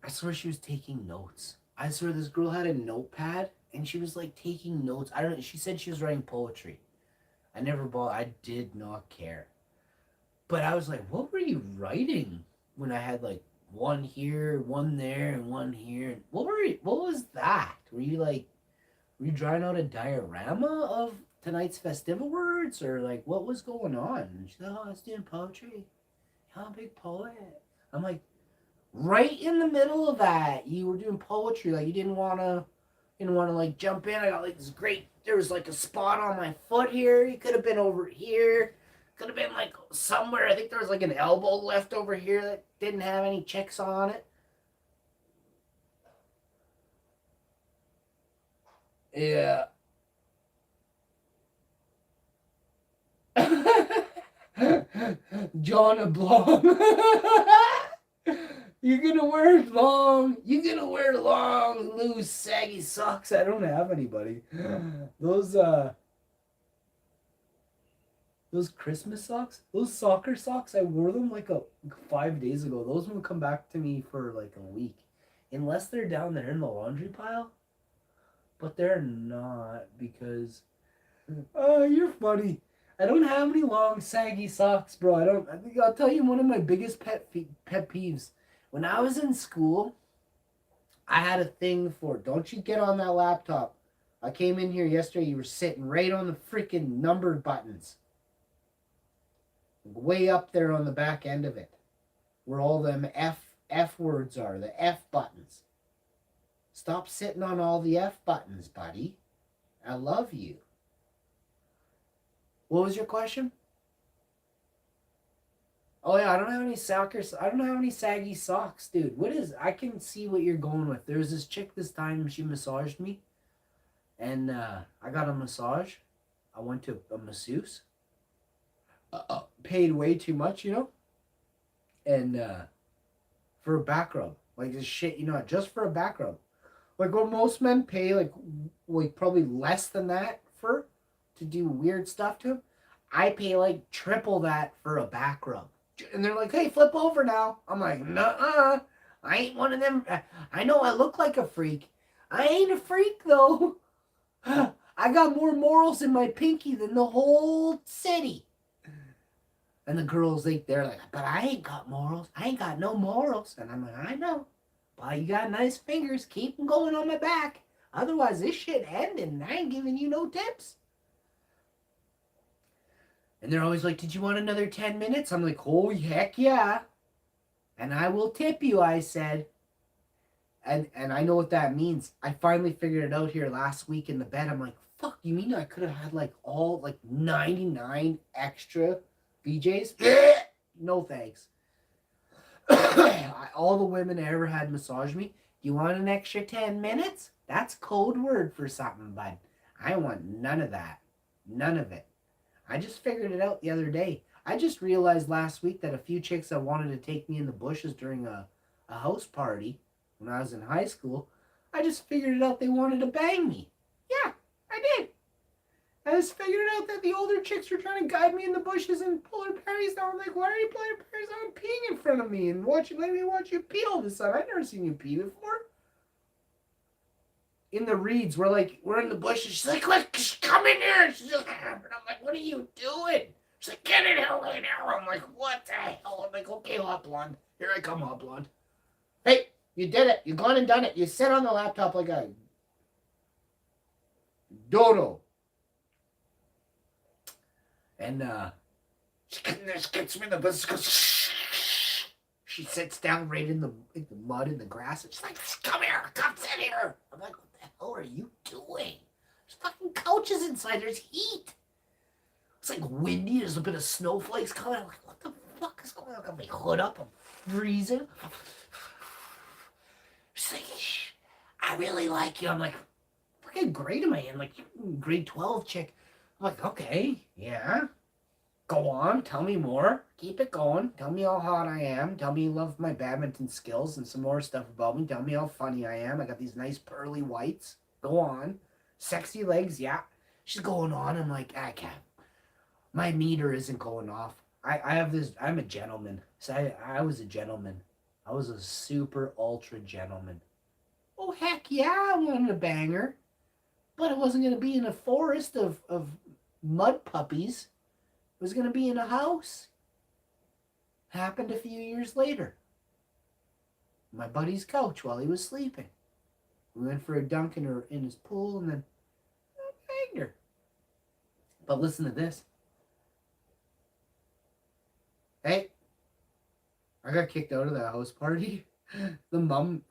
I swear she was taking notes. I swear this girl had a notepad and she was like taking notes. I don't know. She said she was writing poetry. I never bought. I did not care. But I was like, what were you writing when I had like one here, one there, and one here? What was that? Were you drawing out a diorama of tonight's festival words, or like what was going on? And she's like, oh, I was doing poetry. I'm a big poet. I'm like, right in the middle of that, you were doing poetry. Like you didn't wanna like jump in. I got like this great. There was like a spot on my foot here. You could have been over here. Could have been like somewhere. I think there was like an elbow left over here that didn't have any checks on it. Yeah. John Blom. You're gonna wear long. You're gonna wear long, loose, saggy socks. I don't have anybody. Those Christmas socks, those soccer socks, I wore them like 5 days ago. Those will come back to me for like a week, unless they're down there in the laundry pile. But they're not because, oh, you're funny. I don't have any long saggy socks, bro. I think I'll tell you one of my biggest pet peeves. When I was in school, I had a thing for don't you get on that laptop. I came in here yesterday. You were sitting right on the freaking numbered buttons. Way up there on the back end of it, where all them F words are, the F buttons. Stop sitting on all the F buttons, buddy. I love you. What was your question? Oh yeah, I don't have any I don't have any saggy socks, dude. I can see what you're going with. There was this chick this time, she massaged me. And I got a massage. I went to a masseuse. Paid way too much, and for a back rub, like this shit, just for a back rub, like what most men pay, like probably less than that for to do weird stuff to them. I pay like triple that for a back rub, and they're like, "Hey, flip over now." I'm like, "Nuh-uh, I ain't one of them. I know I look like a freak. I ain't a freak though. I got more morals in my pinky than the whole city." And the girls, they're like, but I ain't got morals. I ain't got no morals. And I'm like, I know. But you got nice fingers. Keep them going on my back. Otherwise, this shit ending and I ain't giving you no tips. And they're always like, did you want another 10 minutes? I'm like, oh, heck yeah. And I will tip you, I said. And I know what that means. I finally figured it out here last week in the bed. I'm like, fuck, you mean I could have had like all, like 99 extra BJ's? No thanks. All the women I ever had massage me. You want an extra 10 minutes? That's code word for something, bud. I want none of that. None of it. I just figured it out the other day. I just realized last week that a few chicks that wanted to take me in the bushes during a house party when I was in high school, I just figured it out they wanted to bang me. Yeah, I did. I just figured out that the older chicks were trying to guide me in the bushes and pull their panties down. I'm like, why are you pulling your panties down and peeing in front of me and letting me watch you pee all this time? I've never seen you pee before. In the reeds, we're in the bushes. She's like, look, come in here. She's like, and I'm like, what are you doing? She's like, get in here right now. I'm like, what the hell? I'm like, okay, hot blonde. Here I come, hot blonde. Hey, you did it. You gone and done it. You sit on the laptop like a dodo. And she gets me in the bush. She goes, shh. She sits down right in the mud and the grass. And she's like, come here, come sit here. I'm like, what the hell are you doing? There's fucking couches inside. There's heat. It's like windy. There's a bit of snowflakes coming. I'm like, what the fuck is going on? I got my hood up. I'm freezing. I really like you. I'm like, what grade am I in? Like, grade 12 chick. I'm like, okay, yeah. Go on, tell me more. Keep it going. Tell me how hot I am. Tell me you love my badminton skills and some more stuff about me. Tell me how funny I am. I got these nice pearly whites. Go on. Sexy legs, yeah. She's going on. I'm like, I can't. My meter isn't going off. I have this, I'm a gentleman. So I was a gentleman. I was a super ultra gentleman. Oh, heck yeah, I wanted a banger. But it wasn't going to be in a forest of mud puppies. It was going to be in a house. Happened a few years later. My buddy's couch while he was sleeping. We went for a dunk in his pool and then I banged her. But listen to this. Hey, I got kicked out of that house party. The mom,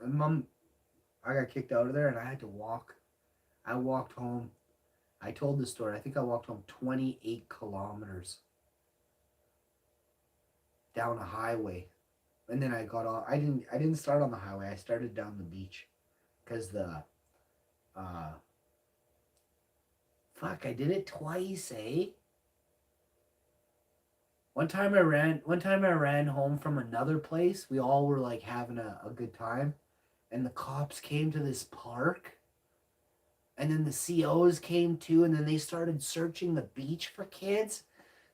I got kicked out of there and I had to walk. I walked home. I told the story. I think I walked home 28 kilometers down a highway. And then I got off. I didn't start on the highway. I started down the beach because I did it twice, eh? One time I ran home from another place. We all were like having a good time. And the cops came to this park. And then the COs came too, and then they started searching the beach for kids.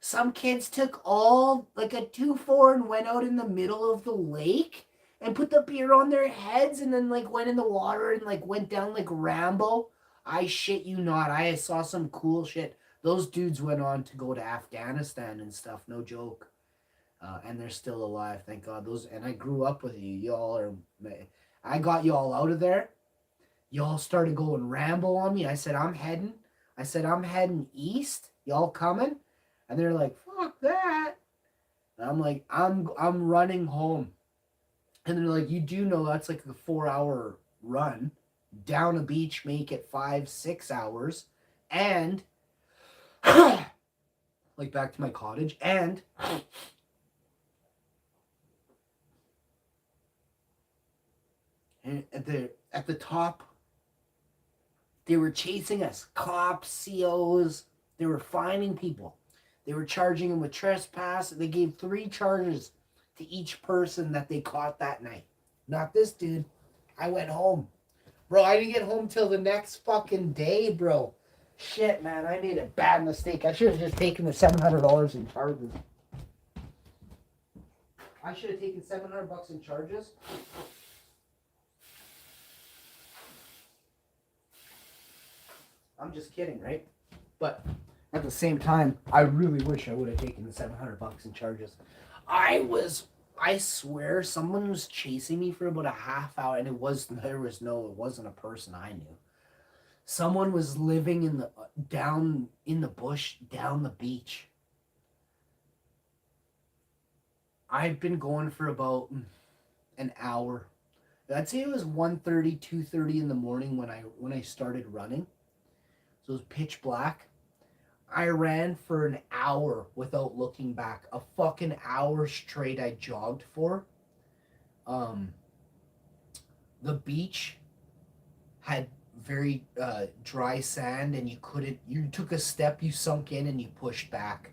Some kids took all like a 2-4 and went out in the middle of the lake and put the beer on their heads and then like went in the water and like went down like Rambo. I shit you not. I saw some cool shit. Those dudes went on to go to Afghanistan and stuff. No joke. And they're still alive, thank God. And I grew up with you. Y'all are. I got y'all out of there. Y'all started going Rambo on me. I said I'm heading east. Y'all coming? And they're like, fuck that. And I'm like, I'm running home. And they're like, you do know that's like a 4-hour run. Down a beach, make it 5-6 hours. And like back to my cottage. And at the top, they were chasing us. Cops, COs, they were finding people. They were charging them with trespass. They gave 3 charges to each person that they caught that night. Not this dude. I went home. Bro, I didn't get home till the next fucking day, bro. Shit, man, I made a bad mistake. I should have just taken the $700 in charges. I should have taken $700 in charges. I'm just kidding, right? But at the same time, I really wish I would have taken the $700 in charges. I swear someone was chasing me for about a half hour and it wasn't a person I knew. Someone was living down in the bush, down the beach. I'd been going for about an hour. I'd say it was 1:30, 2:30 in the morning when I started running. So it was pitch black. I ran for an hour without looking back. A fucking hour straight I jogged for. The beach had very dry sand and you took a step, you sunk in and you pushed back.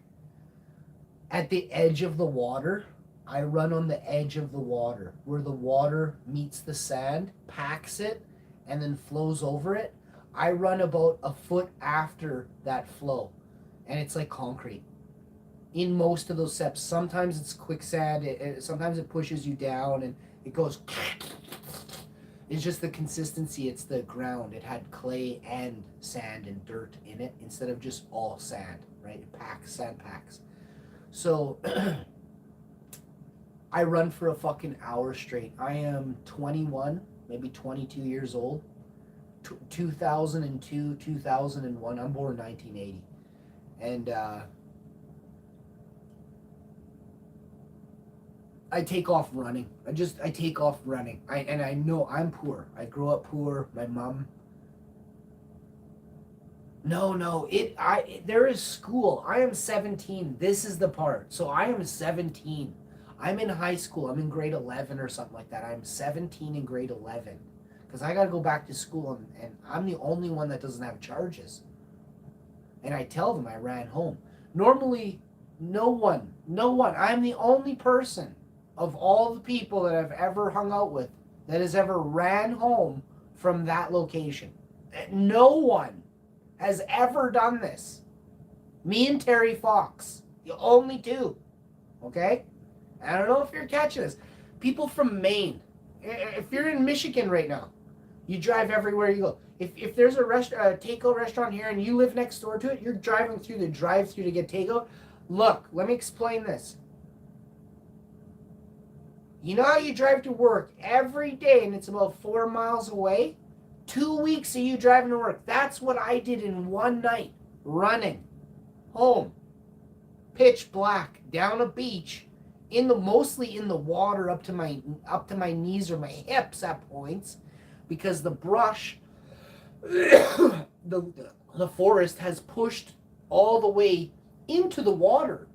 At the edge of the water, I run on the edge of the water where the water meets the sand, packs it, and then flows over it. I run about a foot after that flow, and it's like concrete. In most of those steps, sometimes it's quicksand, sometimes it pushes you down, and it goes. It's just the consistency. It's the ground. It had clay and sand and dirt in it instead of just all sand, right? Sand packs. So I run for a fucking hour straight. I am 21, maybe 22 years old. 2002, 2001. I'm born 1980. And I take off running. I take off running. I know I'm poor. I grew up poor. My mom. No. There is school. I am 17. This is the part. So I am 17. I'm in high school. I'm in grade 11 or something like that. I'm 17 in grade 11. because I got to go back to school, and I'm the only one that doesn't have charges. And I tell them I ran home. Normally, no one, I'm the only person of all the people that I've ever hung out with that has ever ran home from that location. No one has ever done this. Me and Terry Fox, the only two. Okay? I don't know if you're catching this. People from Maine, if you're in Michigan right now, you drive everywhere you go. If there's a takeout restaurant here and you live next door to it, you're driving through the drive-thru to get takeout. Look, let me explain this. You know how you drive to work every day and it's about 4 miles away? 2 weeks of you driving to work. That's what I did in one night, running home, pitch black, down a beach, mostly in the water up to my knees or my hips at points, because the brush, the forest has pushed all the way into the water.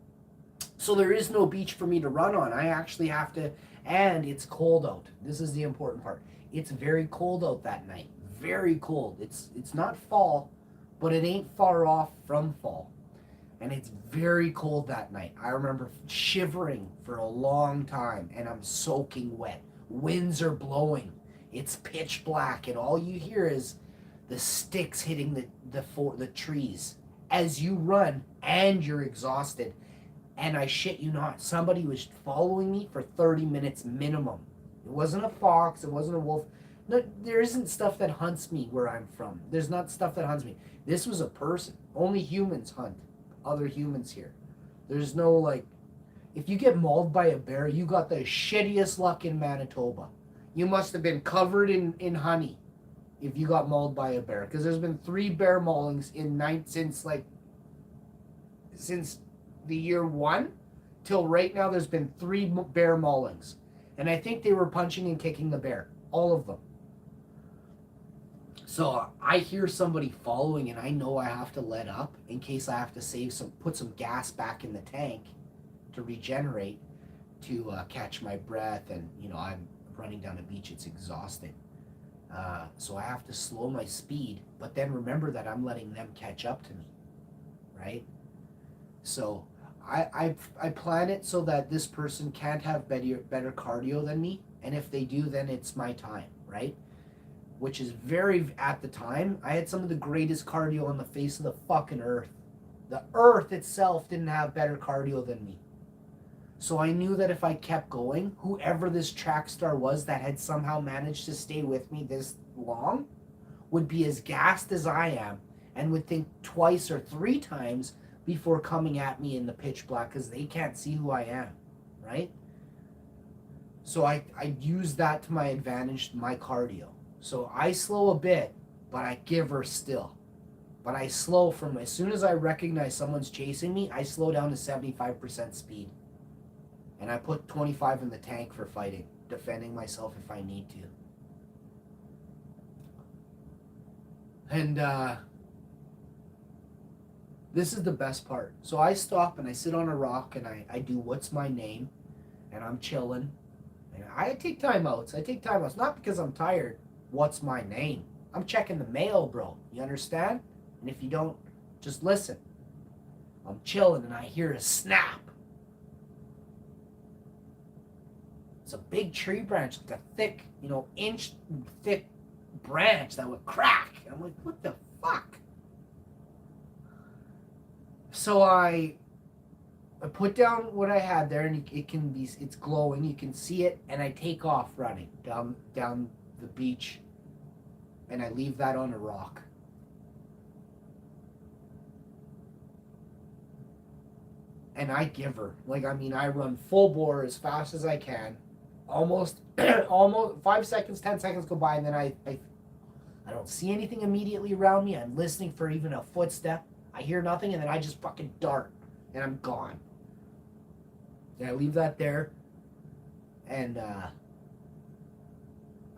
So there is no beach for me to run on. I actually have to, and it's cold out. This is the important part. It's very cold out that night. Very cold. It's not fall, but it ain't far off from fall. And it's very cold that night. I remember shivering for a long time, and I'm soaking wet. Winds are blowing. It's pitch black, and all you hear is the sticks hitting the trees as you run, and you're exhausted. And I shit you not, somebody was following me for 30 minutes minimum. It wasn't a fox, it wasn't a wolf. No, there isn't stuff that hunts me where I'm from. There's not stuff that hunts me. This was a person. Only humans hunt other humans here. There's no, like, if you get mauled by a bear, you got the shittiest luck in Manitoba. You must have been covered in honey if you got mauled by a bear. Because there's been 3 bear maulings since the year 1 till right now. There's been 3 bear maulings. And I think they were punching and kicking the bear. All of them. So I hear somebody following, and I know I have to let up in case I have to put some gas back in the tank to regenerate, to catch my breath. And I'm running down a beach, it's exhausting. So I have to slow my speed, but then remember that I'm letting them catch up to me, right? So I plan it so that this person can't have better cardio than me, and if they do, then it's my time, right? Which is at the time, I had some of the greatest cardio on the face of the fucking earth. The earth itself didn't have better cardio than me. So I knew that if I kept going, whoever this track star was that had somehow managed to stay with me this long would be as gassed as I am and would think twice or 3 times before coming at me in the pitch black, because they can't see who I am, right? So I use that to my advantage, my cardio. So I slow a bit, but I give her still. But I slow from as soon as I recognize someone's chasing me, I slow down to 75% speed. And I put 25 in the tank for fighting, defending myself if I need to. And this is the best part. So I stop and I sit on a rock and I do what's my name, and I'm chilling. And I take timeouts. Not because I'm tired. What's my name? I'm checking the mail, bro. You understand? And if you don't, just listen. I'm chilling and I hear a snap. It's a big tree branch, like a thick, inch thick branch that would crack. I'm like, what the fuck? So I put down what I had there, and it's glowing. You can see it, and I take off running down the beach, and I leave that on a rock. And I give her, I run full bore as fast as I can. Almost 5 seconds, 10 seconds go by, and then I don't see anything immediately around me. I'm listening for even a footstep. I hear nothing, and then I just fucking dart, and I'm gone. And I leave that there, and I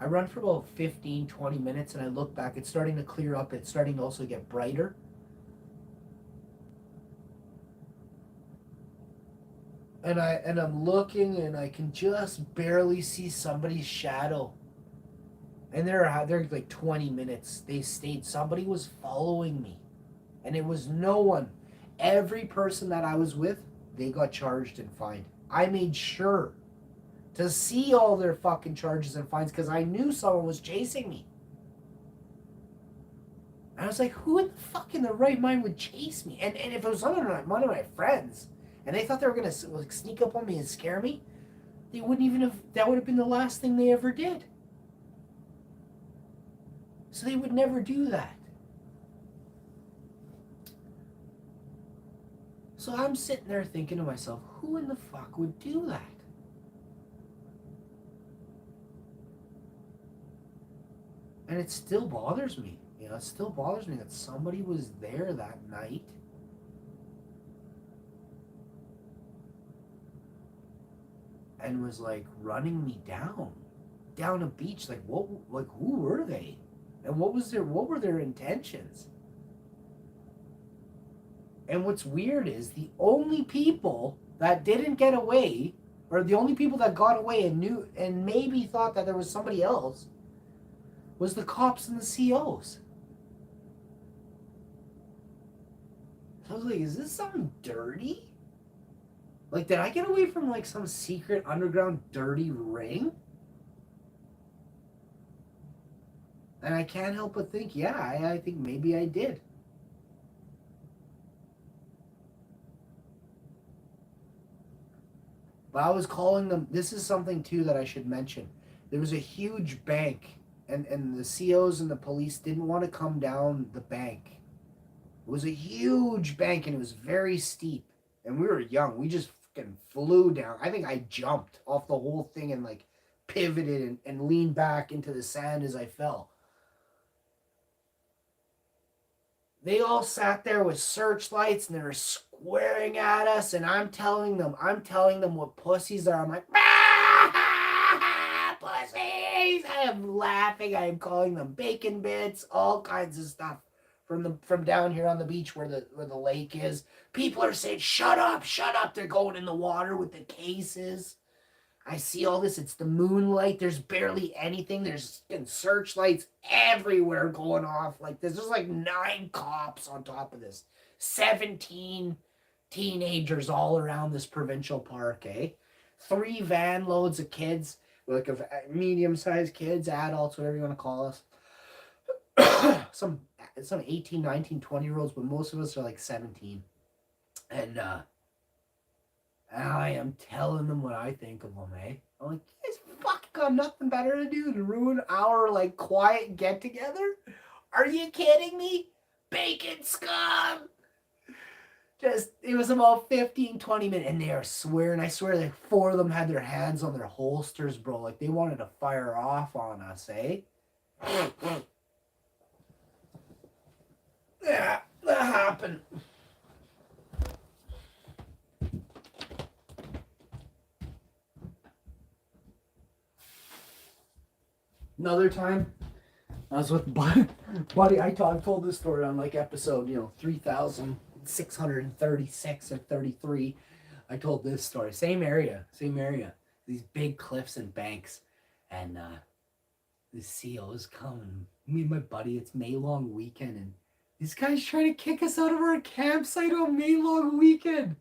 run for about 15, 20 minutes, and I look back. It's starting to clear up. It's starting to also get brighter. And I'm looking, and I can just barely see somebody's shadow And they're like 20 minutes. They stayed. Somebody was following me. And it was no one. Every person that I was with, they got charged and fined. I made sure to see all their fucking charges and fines because I knew someone was chasing me. And I was like, who in the fuck in the right mind would chase me? And if it was one of my friends, and they thought they were going to like, sneak up on me and scare me, they wouldn't even have, that would have been the last thing they ever did. So they would never do that. So I'm sitting there thinking to myself, who in the fuck would do that? And it still bothers me. You know, it still bothers me that somebody was there that night. And was like running me down a beach. Like who were they? And what were their intentions? And what's weird is the only people that didn't get away, or the only people that got away and knew and maybe thought that there was somebody else, was the cops and the COs. So I was like, is this something dirty? Like, did I get away from like some secret underground dirty ring? And I can't help but think, yeah, I think maybe I did. But I was calling them, this is something too that I should mention. There was a huge bank, and the COs and the police didn't want to come down the bank. It was a huge bank, and it was very steep. And we were young. We just fucking flew down. I think I jumped off the whole thing and like pivoted and leaned back into the sand as I fell. They all sat there with searchlights and they were swearing at us, and I'm telling them what pussies are. I'm like, pussies! I am laughing. I am calling them bacon bits, all kinds of stuff from down here on the beach where the lake is. People are saying, shut up. They're going in the water with the cases. I see all this. It's the moonlight. There's barely anything. There's searchlights everywhere going off. Like there's just like 9 cops on top of this. 17 teenagers all around this provincial park, eh? 3 van loads of kids, like of medium-sized kids, adults, whatever you want to call us. some 18, 19, 20-year-olds, but most of us are like 17. And I am telling them what I think of them, eh? I'm like, you guys fucking got nothing better to do to ruin our, like, quiet get-together? Are you kidding me? Bacon scum! Just, it was about 15, 20 minutes, and they are swearing. I swear, like, 4 of them had their hands on their holsters, bro. Like, they wanted to fire off on us, eh? Yeah, that happened. Another time, I was with Buddy. I told this story on like episode, 3,636 or 33. I told this story. Same area. These big cliffs and banks, and the COs come, and me and my buddy. It's May long weekend, and these guys trying to kick us out of our campsite on May long weekend.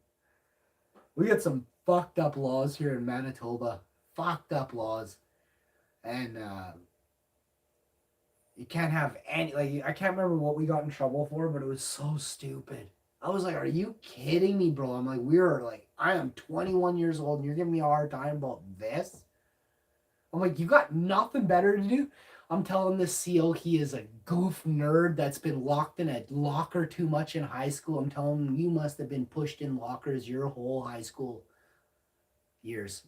We got some fucked up laws here in Manitoba. Fucked up laws. And you can't have any, like, I can't remember what we got in trouble for, but it was so stupid. I was like, are you kidding me, bro? I'm like, I am 21 years old and you're giving me a hard time about this? I'm like, you got nothing better to do? I'm telling this CO he is a goof nerd that's been locked in a locker too much in high school. I'm telling him, you must have been pushed in lockers your whole high school years.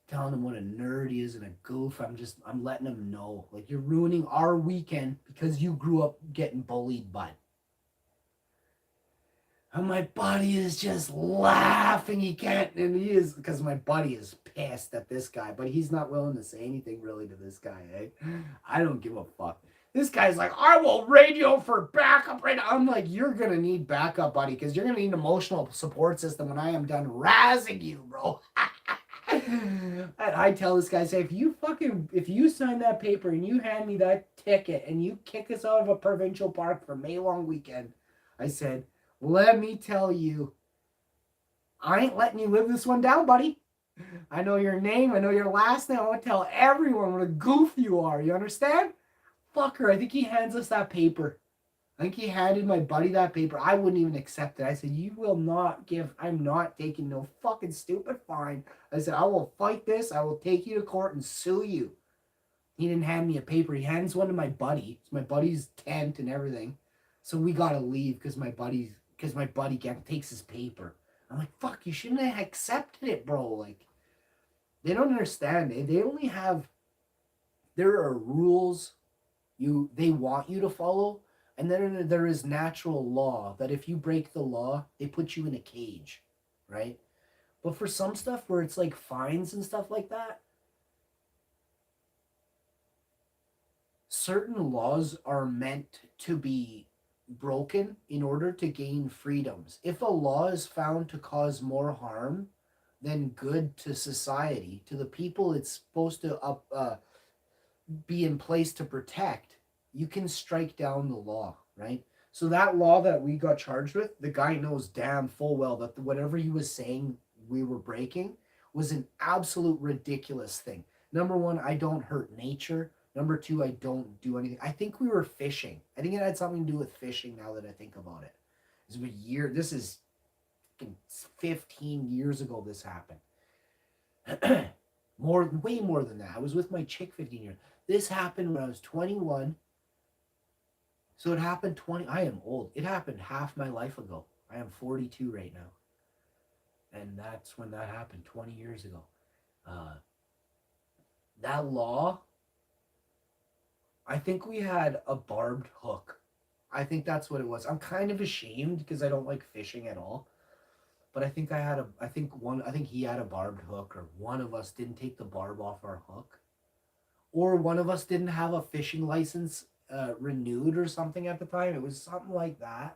Telling him what a nerd he is and a goof. I'm letting him know. Like, you're ruining our weekend because you grew up getting bullied, bud. And my buddy is just laughing. He can't, and he is, because my buddy is pissed at this guy, but he's not willing to say anything really to this guy, eh? I don't give a fuck. This guy's like, I will radio for backup right now. I'm like, you're going to need backup, buddy, because you're going to need an emotional support system when I am done razzing you, bro. And I tell this guy, say, if you sign that paper and you hand me that ticket and you kick us out of a provincial park for May long weekend, I said, let me tell you, I ain't letting you live this one down, buddy. I know your name, I know your last name. I want to tell everyone what a goof you are. You understand? Fucker, I think he hands us that paper. I think he handed my buddy that paper. I wouldn't even accept it. I said, you will not give, I'm not taking no fucking stupid fine. I said, I will fight this. I will take you to court and sue you. He didn't hand me a paper. He hands one to my buddy. It's my buddy's tent and everything. So we got to leave because my buddy takes his paper. I'm like, fuck, you shouldn't have accepted it, bro. Like, they don't understand. They only have, there are rules they want you to follow. And then there is natural law that if you break the law, they put you in a cage, right? But for some stuff where it's like fines and stuff like that, certain laws are meant to be broken in order to gain freedoms. If a law is found to cause more harm than good to society, to the people it's supposed to be in place to protect, you can strike down the law, right? So that law that we got charged with, the guy knows damn full well that whatever he was saying we were breaking was an absolute ridiculous thing. Number one, I don't hurt nature. Number two, I don't do anything. I think we were fishing. I think it had something to do with fishing now that I think about it. This is 15 years ago this happened. Way more than that. I was with my chick 15 years. This happened when I was 21. So it happened I am old. It happened half my life ago. I am 42 right now. And that's when that happened 20 years ago. That law, I think we had a barbed hook. I think that's what it was. I'm kind of ashamed because I don't like fishing at all. But I think he had a barbed hook, or one of us didn't take the barb off our hook. Or one of us didn't have a fishing license renewed or something at the time. It was something like that.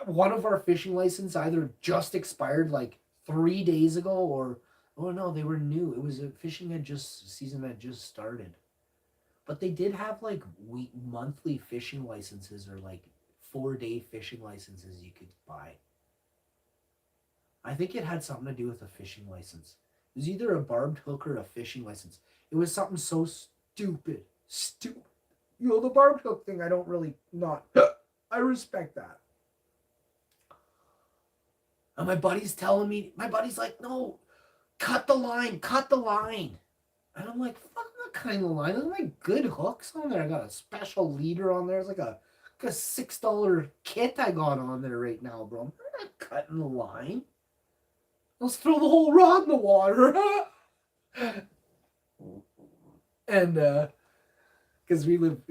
One of our fishing license either just expired like 3 days ago, or oh no, they were new. It was season had just started. But they did have like monthly fishing licenses, or like 4-day fishing licenses you could buy. I think it had something to do with a fishing license. It was either a barbed hook or a fishing license. It was something so stupid. You know, the barbed hook thing, I don't really not. I respect that. And my buddy's like, no, cut the line. And I'm like, fuck, what kind of line? There's like good hooks on there. I got a special leader on there. It's like a $6 kit I got on there right now, bro. I'm not cutting the line. Let's throw the whole rod in the water. And because we live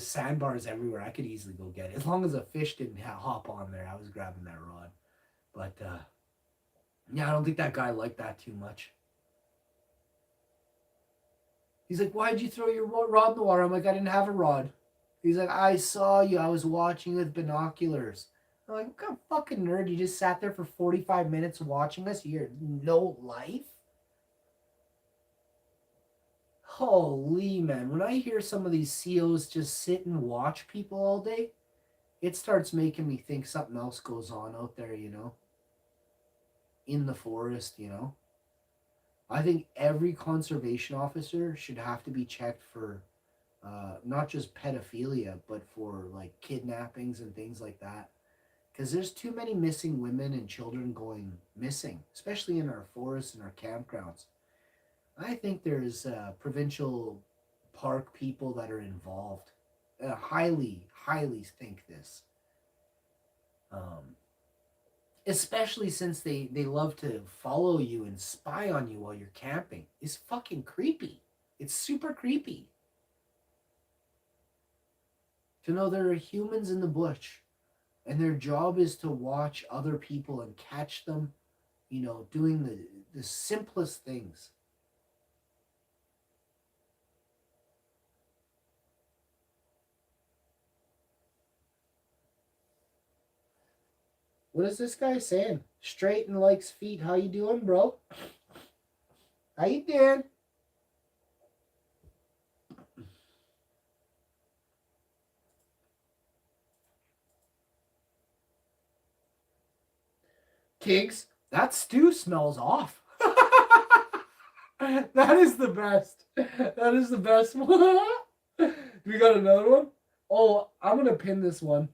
sandbars everywhere, I could easily go get it. As long as a fish didn't hop on there, I was grabbing that rod. But yeah, I don't think that guy liked that too much. He's like, why'd you throw your rod in the water? I'm like, I didn't have a rod. He's like, I saw you. I was watching with binoculars. I'm like, what kind of fucking nerd? You just sat there for 45 minutes watching us? You had no life? Holy man, when I hear some of these COs just sit and watch people all day, it starts making me think something else goes on out there, you know? In the forest, you know? I think every conservation officer should have to be checked for not just pedophilia, but for like kidnappings and things like that. Because there's too many missing women and children going missing, especially in our forests and our campgrounds. I think there's provincial park people that are involved. Highly think this. Especially since they love to follow you and spy on you while you're camping. It's fucking creepy. It's super creepy. To know there are humans in the bush, and their job is to watch other people and catch them, you know, doing the simplest things. What is this guy saying? Straight and likes feet. How you doing, bro? How you doing? Tiggs, that stew smells off. That is the best. That is the best one. We got another one? Oh, I'm going to pin this one.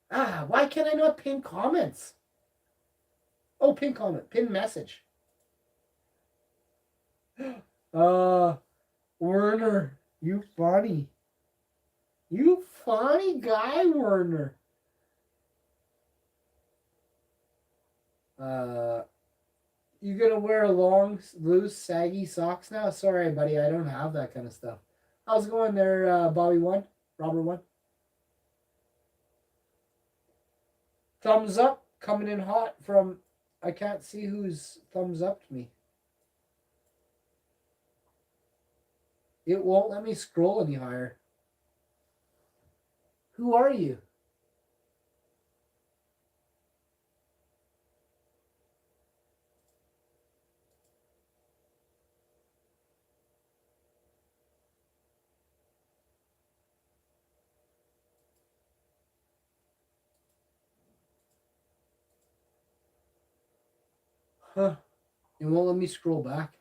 Why can't I not pin comments? Oh, pin comment. Pin message. Werner, you funny. You funny guy, Werner. You gonna wear long, loose, saggy socks now? Sorry, buddy, I don't have that kind of stuff. How's it going there, Bobby one? Robert one? Thumbs up, coming in hot from, I can't see who's thumbs up to me. It won't let me scroll any higher. Who are you? Huh. It won't let me scroll back.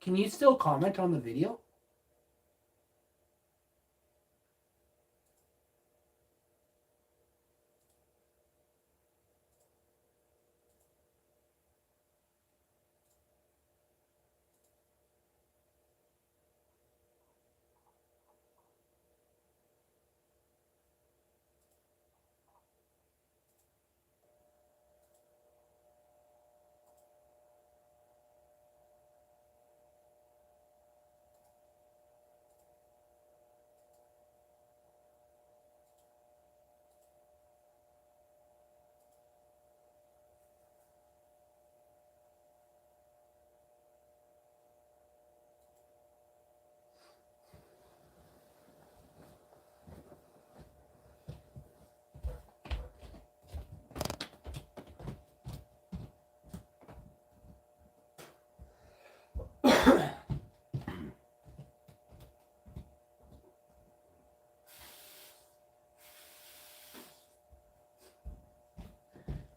Can you still comment on the video?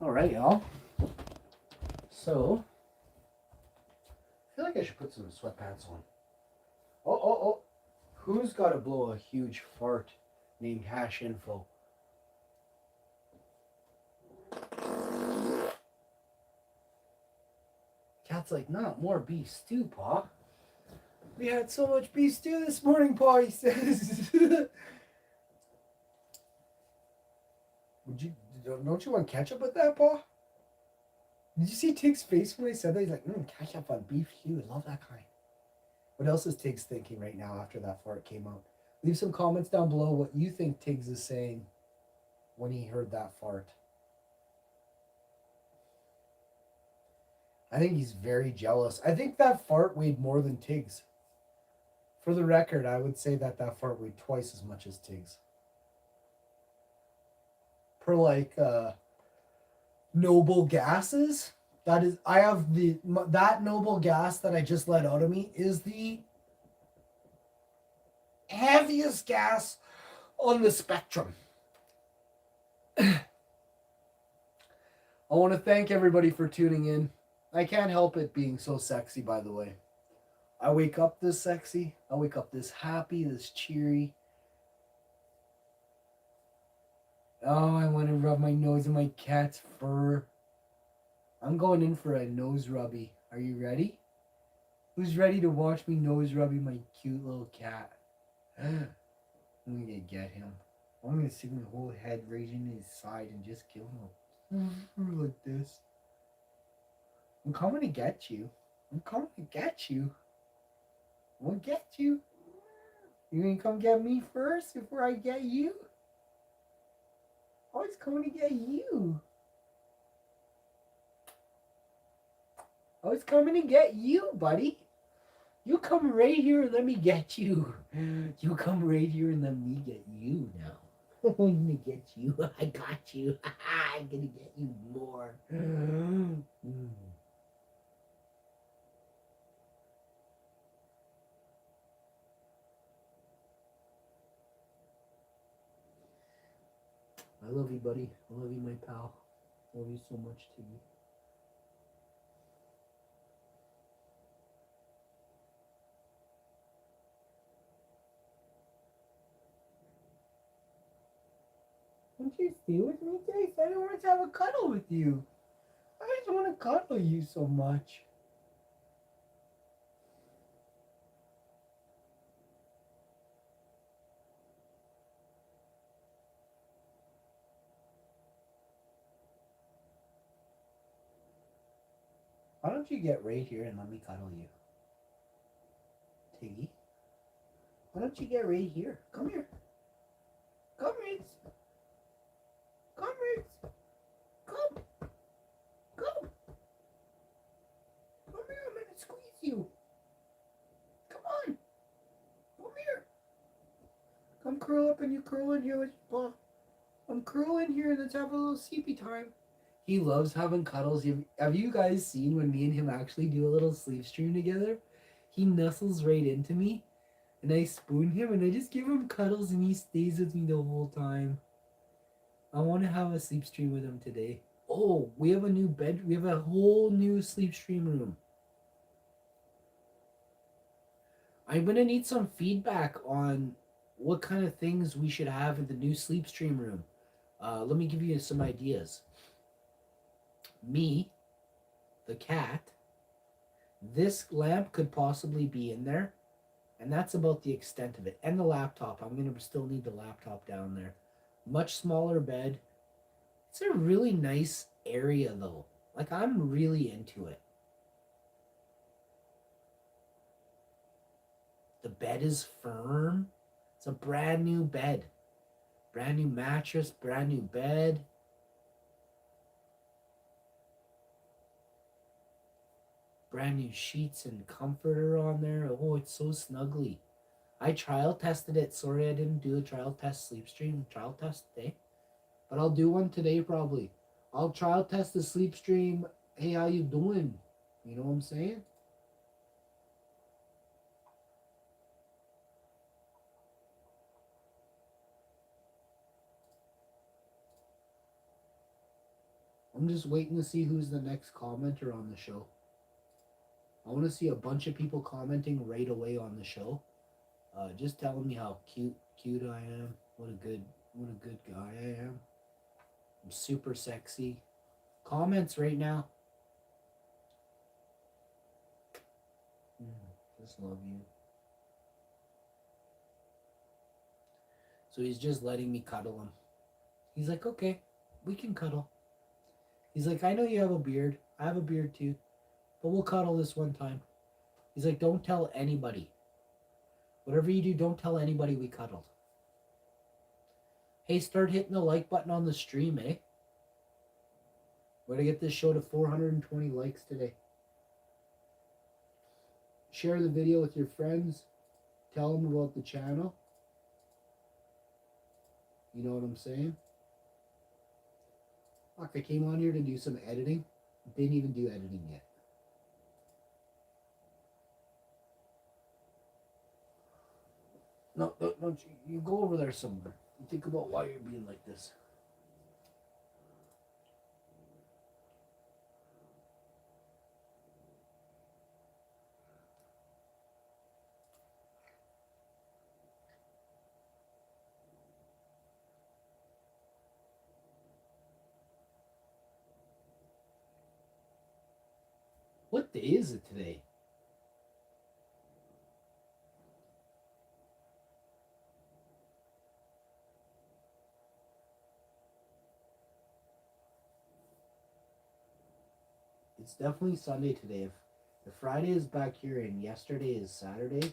All right, y'all. So, I feel like I should put some sweatpants on. Oh. Who's got to blow a huge fart named Hash Info? Cat's like, not more beef stew, Pa. We had so much beef stew this morning, Pa, he says. Don't you want ketchup with that, Pa? Did you see Tig's face when I said that? He's like, ketchup on beef stew. I love that kind. What else is Tiggs thinking right now after that fart came out? Leave some comments down below what you think Tiggs is saying when he heard that fart. I think he's very jealous. I think that fart weighed more than Tiggs. For the record, I would say that fart weighed twice as much as Tiggs. Per noble gases, that noble gas that I just let out of me is the heaviest gas on the spectrum. I want to thank everybody for tuning in. I can't help it being so sexy, by the way. I wake up this sexy. I wake up this happy, this cheery. Oh, I want to rub my nose in my cat's fur. I'm going in for a nose rubby. Are you ready? Who's ready to watch me nose rubbing my cute little cat? I'm gonna get him. I'm gonna see my whole head raising his side and just kill him. Like this. I'm coming to get you. I'm coming to get you. I'm gonna get you. You gonna come get me first before I get you? I was coming to get you. I was coming to get you, buddy. You come right here and let me get you. You come right here and let me get you now. I'm gonna get you. I got you. I'm gonna get you more. I love you, buddy. I love you, my pal. I love you so much, Tiggy. Won't you stay with me, Jace? I don't want to have a cuddle with you. I just want to cuddle you so much. Why don't you get right here and let me cuddle you? Tiggy? Why don't you get right here? Come here. Come, Ritz. Come, Ritz. Come. Come. Come here. I'm going to squeeze you. Come on. Come here. Come curl up and you curl in here with your paw. I'm curling here and let's have a little sleepy time. He loves having cuddles. Have you guys seen when me and him actually do a little sleep stream together? He nestles right into me and I spoon him and I just give him cuddles and he stays with me the whole time. I want to have a sleep stream with him today. Oh, we have a new bed. We have a whole new sleep stream room. I'm going to need some feedback on what kind of things we should have in the new sleep stream room. Let me give you some ideas. Me, the cat, this lamp could possibly be in there, and that's about the extent of it. And the laptop. I'm going to still need the laptop down there. Much smaller bed. It's a really nice area, though. Like, I'm really into it. The bed is firm. It's a brand new bed. Brand new mattress, brand new bed. Brand new sheets and comforter on there. Oh, it's so snuggly. I trial tested it. Sorry I didn't do a trial test sleep stream. Trial test today. But I'll do one today probably. I'll trial test the sleep stream. Hey, how you doing? You know what I'm saying? I'm just waiting to see who's the next commenter on the show. I want to see a bunch of people commenting right away on the show. Just telling me how cute I am. What a good guy I am. I'm super sexy. Comments right now. Just love you. So he's just letting me cuddle him. He's like, okay, we can cuddle. He's like, I know you have a beard. I have a beard too. But we'll cuddle this one time. He's like, don't tell anybody. Whatever you do, don't tell anybody we cuddled. Hey, start hitting the like button on the stream, eh? We're going to get this show to 420 likes today. Share the video with your friends. Tell them about the channel. You know what I'm saying? Fuck, I came on here to do some editing. Didn't even do editing yet. No, don't you go over there somewhere. You think about why you're being like this. What day is it today? It's definitely Sunday today. If Friday is back here and yesterday is Saturday,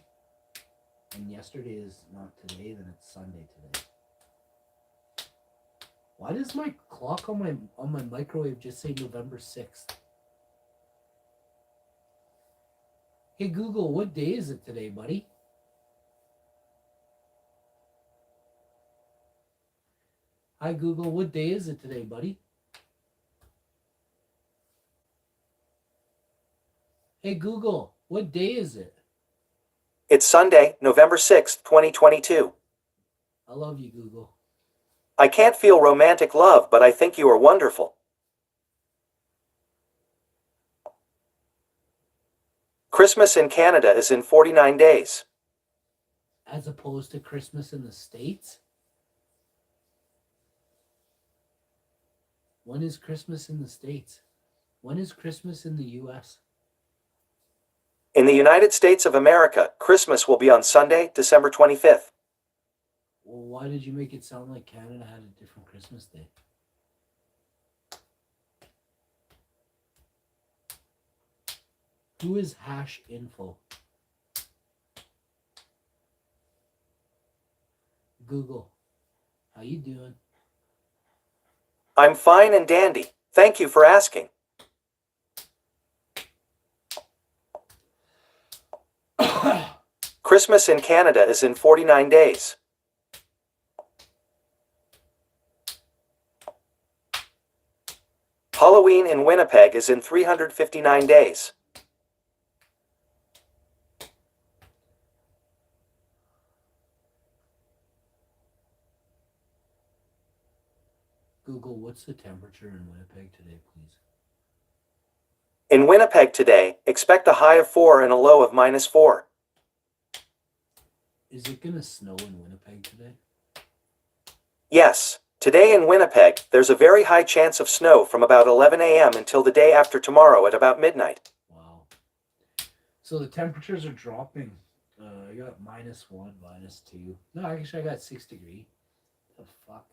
and yesterday is not today, then it's Sunday today. Why does my clock on my microwave just say November 6th? Hey Google, what day is it today, buddy? Hi Google, what day is it today, buddy? Hey Google, what day is it? It's Sunday, November 6th, 2022. I love you, Google. I can't feel romantic love, but I think you are wonderful. Christmas in Canada is in 49 days. As opposed to Christmas in the States? When is Christmas in the States? When is Christmas in the US? In the United States of America, Christmas will be on Sunday, December 25th. Well, why did you make it sound like Canada had a different Christmas day? Who is hash info? Google, how you doing? I'm fine and dandy. Thank you for asking. Christmas in Canada is in 49 days. Halloween in Winnipeg is in 359 days. Google, what's the temperature in Winnipeg today, please? In Winnipeg today, expect a high of 4 and a low of -4. Is it gonna snow in Winnipeg today? Yes, today in Winnipeg, there's a very high chance of snow from about 11 a.m. until the day after tomorrow at about midnight. Wow. So the temperatures are dropping. I got -1, -2. No, actually I got 6 degrees. The fuck?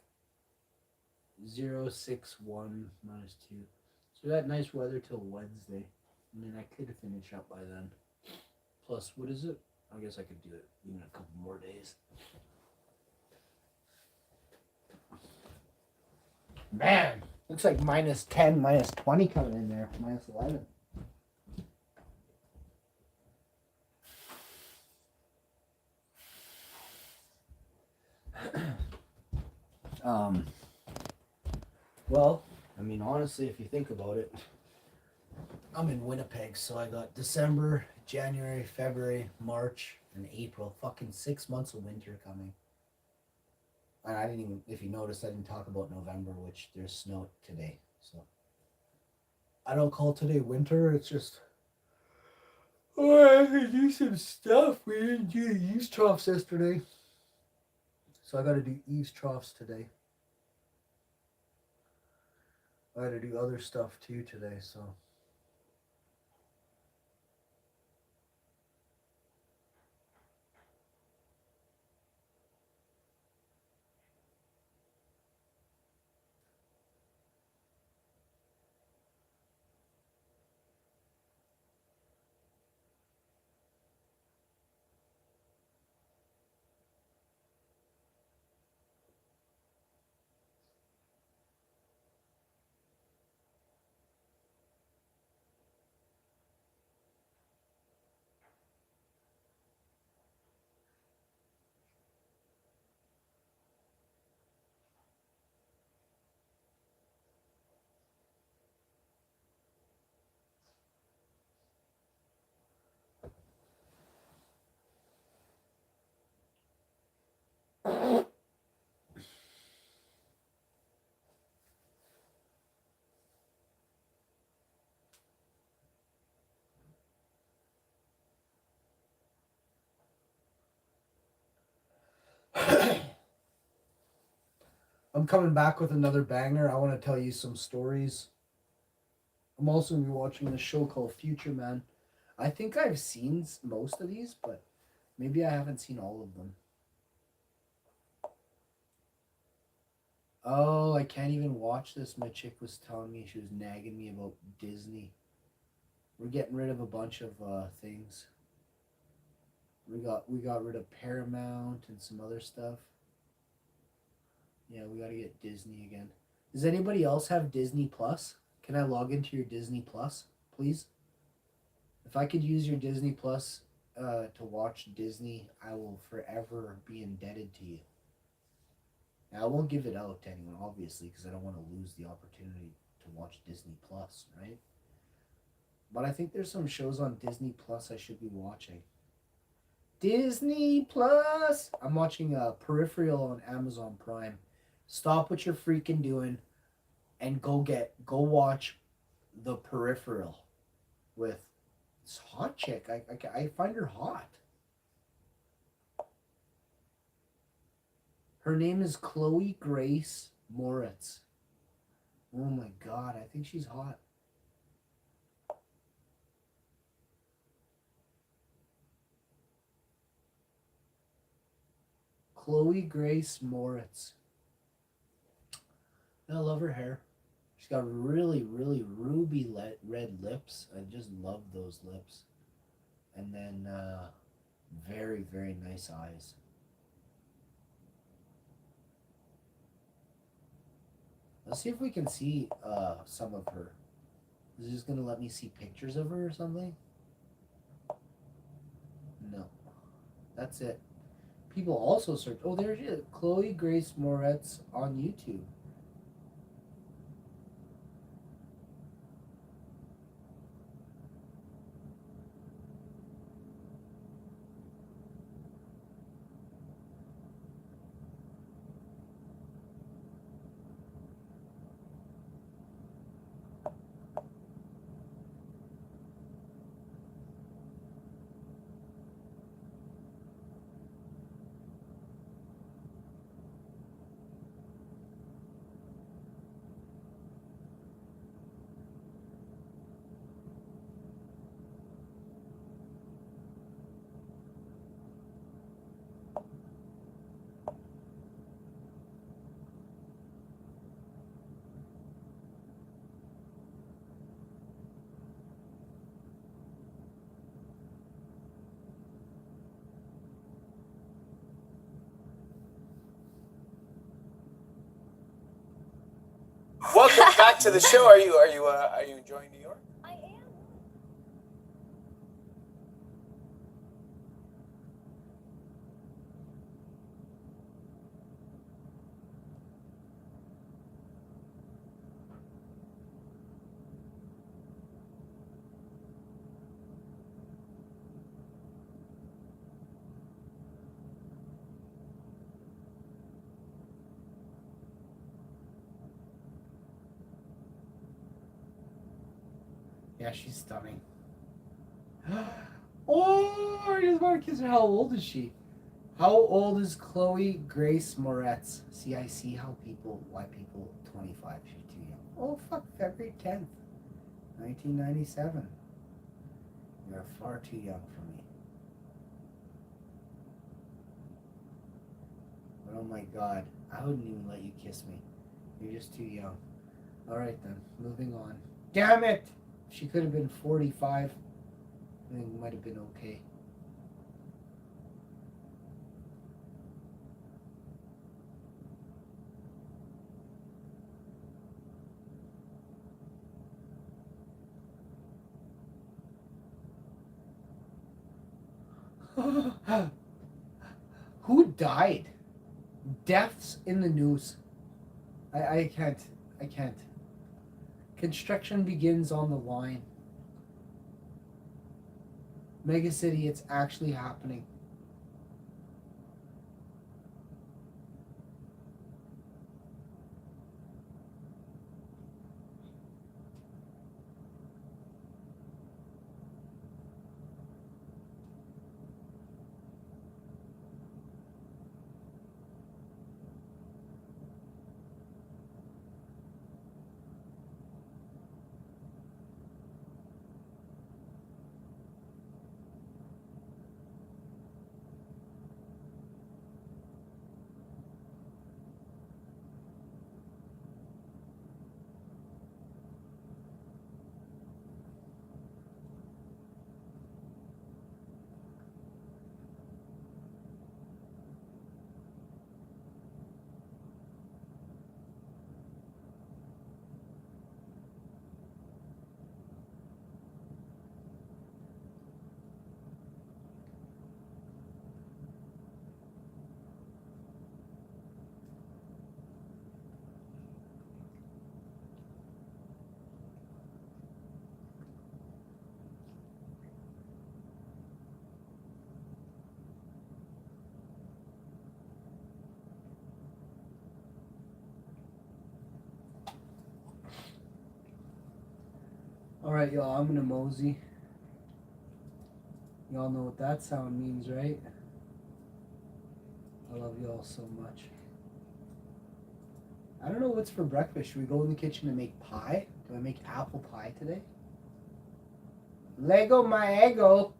0, 6, 1, -2. So we got nice weather till Wednesday. I mean, I could finish up by then. Plus, what is it? I guess I could do it even a couple more days. Man, looks like -10, -20 coming in there. -11. Well, I mean, honestly, if you think about it, I'm in Winnipeg, so I got December, January, February, March, and April. Fucking 6 months of winter coming. And I didn't even, if you noticed, I didn't talk about November, which there's snow today. So I don't call today winter. It's just, oh, I could do some stuff. We didn't do the eaves troughs yesterday, so I got to do eaves troughs today. I got to do other stuff too today. So. I'm coming back with another banger. I want to tell you some stories. I'm also going to be watching a show called Future Man. I think I've seen most of these, but maybe I haven't seen all of them. Oh, I can't even watch this. My chick was telling me, she was nagging me about Disney. We're getting rid of a bunch of things. We got rid of Paramount and some other stuff. Yeah, we got to get Disney again. Does anybody else have Disney Plus? Can I log into your Disney Plus, please? If I could use your Disney Plus to watch Disney, I will forever be indebted to you. Now, I won't give it out to anyone, obviously, because I don't want to lose the opportunity to watch Disney Plus, right? But I think there's some shows on Disney Plus I should be watching. Disney Plus! I'm watching Peripheral on Amazon Prime. Stop what you're freaking doing and go watch The Peripheral with this hot chick. I find her hot. Her name is Chloe Grace Moritz. Oh my god, I think she's hot. Chloe Grace Moritz. I love her hair. She's got really, really ruby red lips. I just love those lips. And then very, very nice eyes. Let's see if we can see some of her. Is it just going to let me see pictures of her or something? No. That's it. People also search. Oh, there she is. Chloe Grace Moretz on YouTube. Welcome back to the show. Are you enjoying New York? I am. Yeah, she's stunning. Oh, I just want to kiss her. How old is she? How old is Chloe Grace Moretz? See, I see why people 25, she's too young. Oh, fuck, February 10th, 1997. You're far too young for me. But oh my god, I wouldn't even let you kiss me. You're just too young. Alright then, moving on. Damn it! She could have been 45. I think it might have been okay. Who died? Deaths in the news. I can't. I can't. Construction begins on the line. Mega City, it's actually happening. Alright, y'all, I'm gonna mosey. Y'all know what that sound means, right? I love y'all so much. I don't know what's for breakfast. Should we go in the kitchen and make pie? Do I make apple pie today? Lego my ego.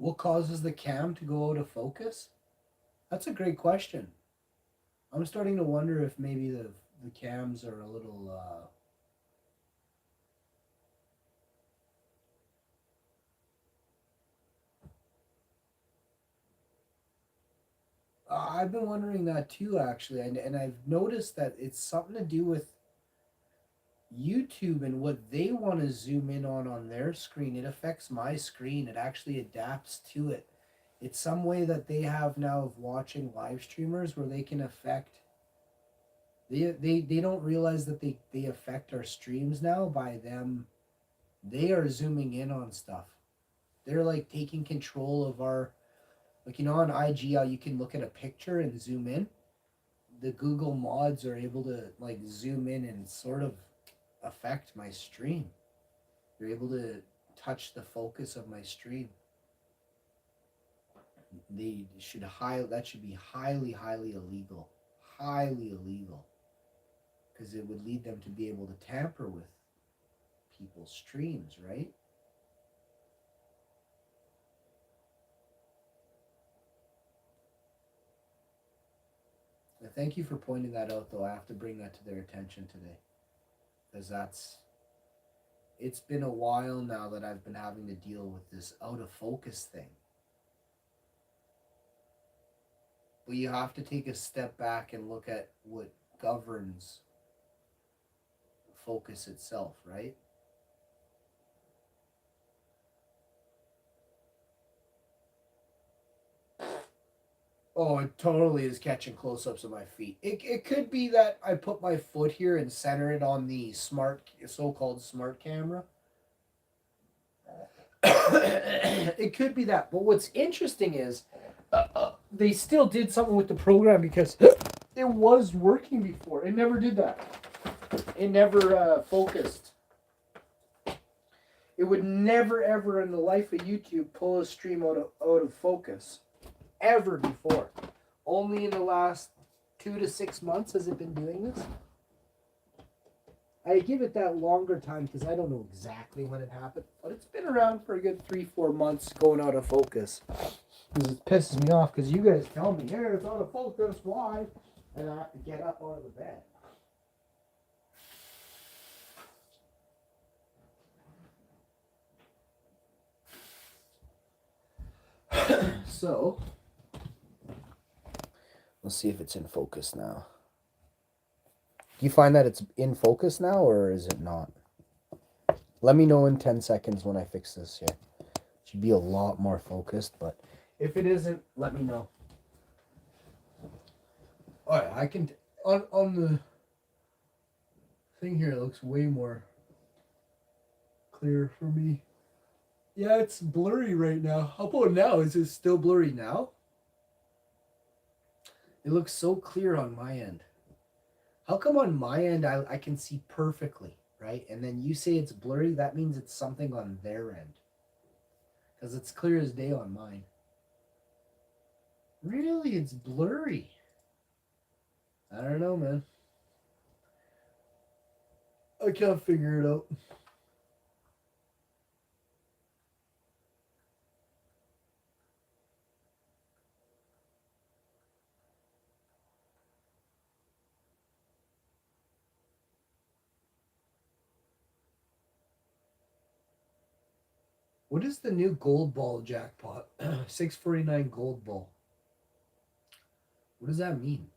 What causes the cam to go out of focus? That's a great question. I'm starting to wonder if maybe the cams are a little I've been wondering that too, actually, and I've noticed that it's something to do with YouTube and what they want to zoom in on their screen. It affects my screen. It actually adapts to it. It's some way that they have now of watching live streamers where they can affect They don't realize that they affect our streams now by them. They are zooming in on stuff. They're like taking control of our, like, you know, on IG how you can look at a picture and zoom in. The Google mods are able to like zoom in and sort of affect my stream. They're able to touch the focus of my stream. They should that should be highly illegal. Highly illegal. Because it would lead them to be able to tamper with people's streams, right? Thank you for pointing that out, though. I have to bring that to their attention today. Because it's been a while now that I've been having to deal with this out of focus thing. But you have to take a step back and look at what governs focus itself, right? Oh, it totally is catching close-ups of my feet. It could be that I put my foot here and center it on the so-called smart camera. It could be that. But what's interesting is they still did something with the program because it was working before. It never did that. It never focused. It would never, ever in the life of YouTube pull a stream out of focus. Ever before. Only in the last 2 to 6 months has it been doing this. I give it that longer time because I don't know exactly when it happened, but it's been around for a good 3-4 months going out of focus. Because it pisses me off because you guys tell me, here, it's out of focus, why? And I have to get up out of the bed. So, let's see if it's in focus now. Do you find that it's in focus now, or is it not? Let me know in 10 seconds when I fix this here. It should be a lot more focused, but if it isn't, let me know. Alright, I can... On the thing here, it looks way more clear for me. Yeah, it's blurry right now. How about now? Is it still blurry now? It looks so clear on my end. How come on my end I can see perfectly, right? And then you say it's blurry, that means it's something on their end. Because it's clear as day on mine. Really, it's blurry. I don't know, man. I can't figure it out. What is the new gold ball jackpot? 649 gold ball. What does that mean?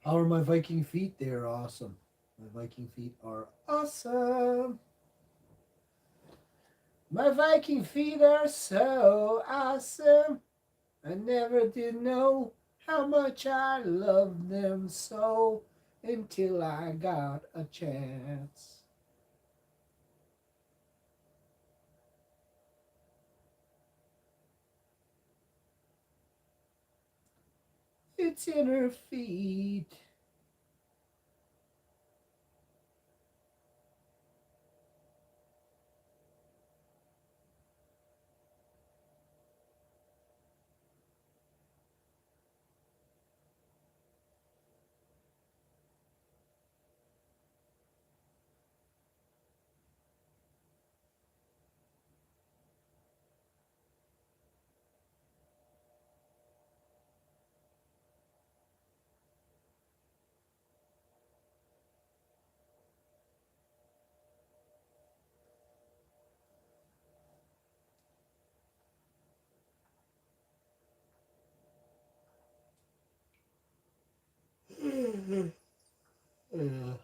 How are my Viking feet? They are awesome. My Viking feet are awesome. My Viking feet are so awesome. I never did know how much I loved them so until I got a chance. It's in her feet. Ugh.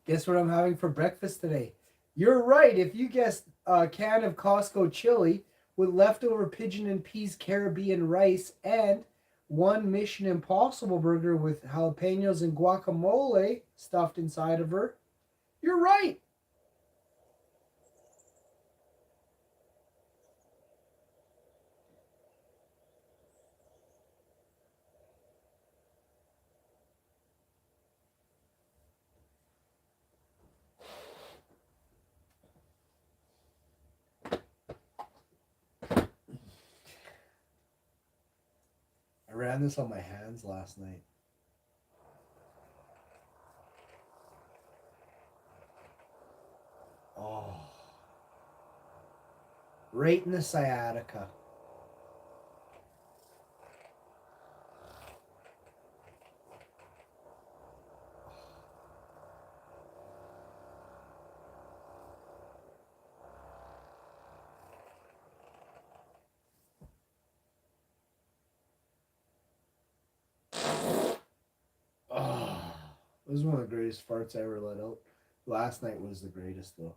Guess what I'm having for breakfast today? You're right. If you guessed a can of Costco chili with leftover pigeon and peas Caribbean rice and one Mission Impossible burger with jalapenos and guacamole stuffed inside of her, you're right. I ran this on my hands last night. Oh, right in the sciatica. Oh, this is one of the greatest farts I ever let out. Last night was the greatest though.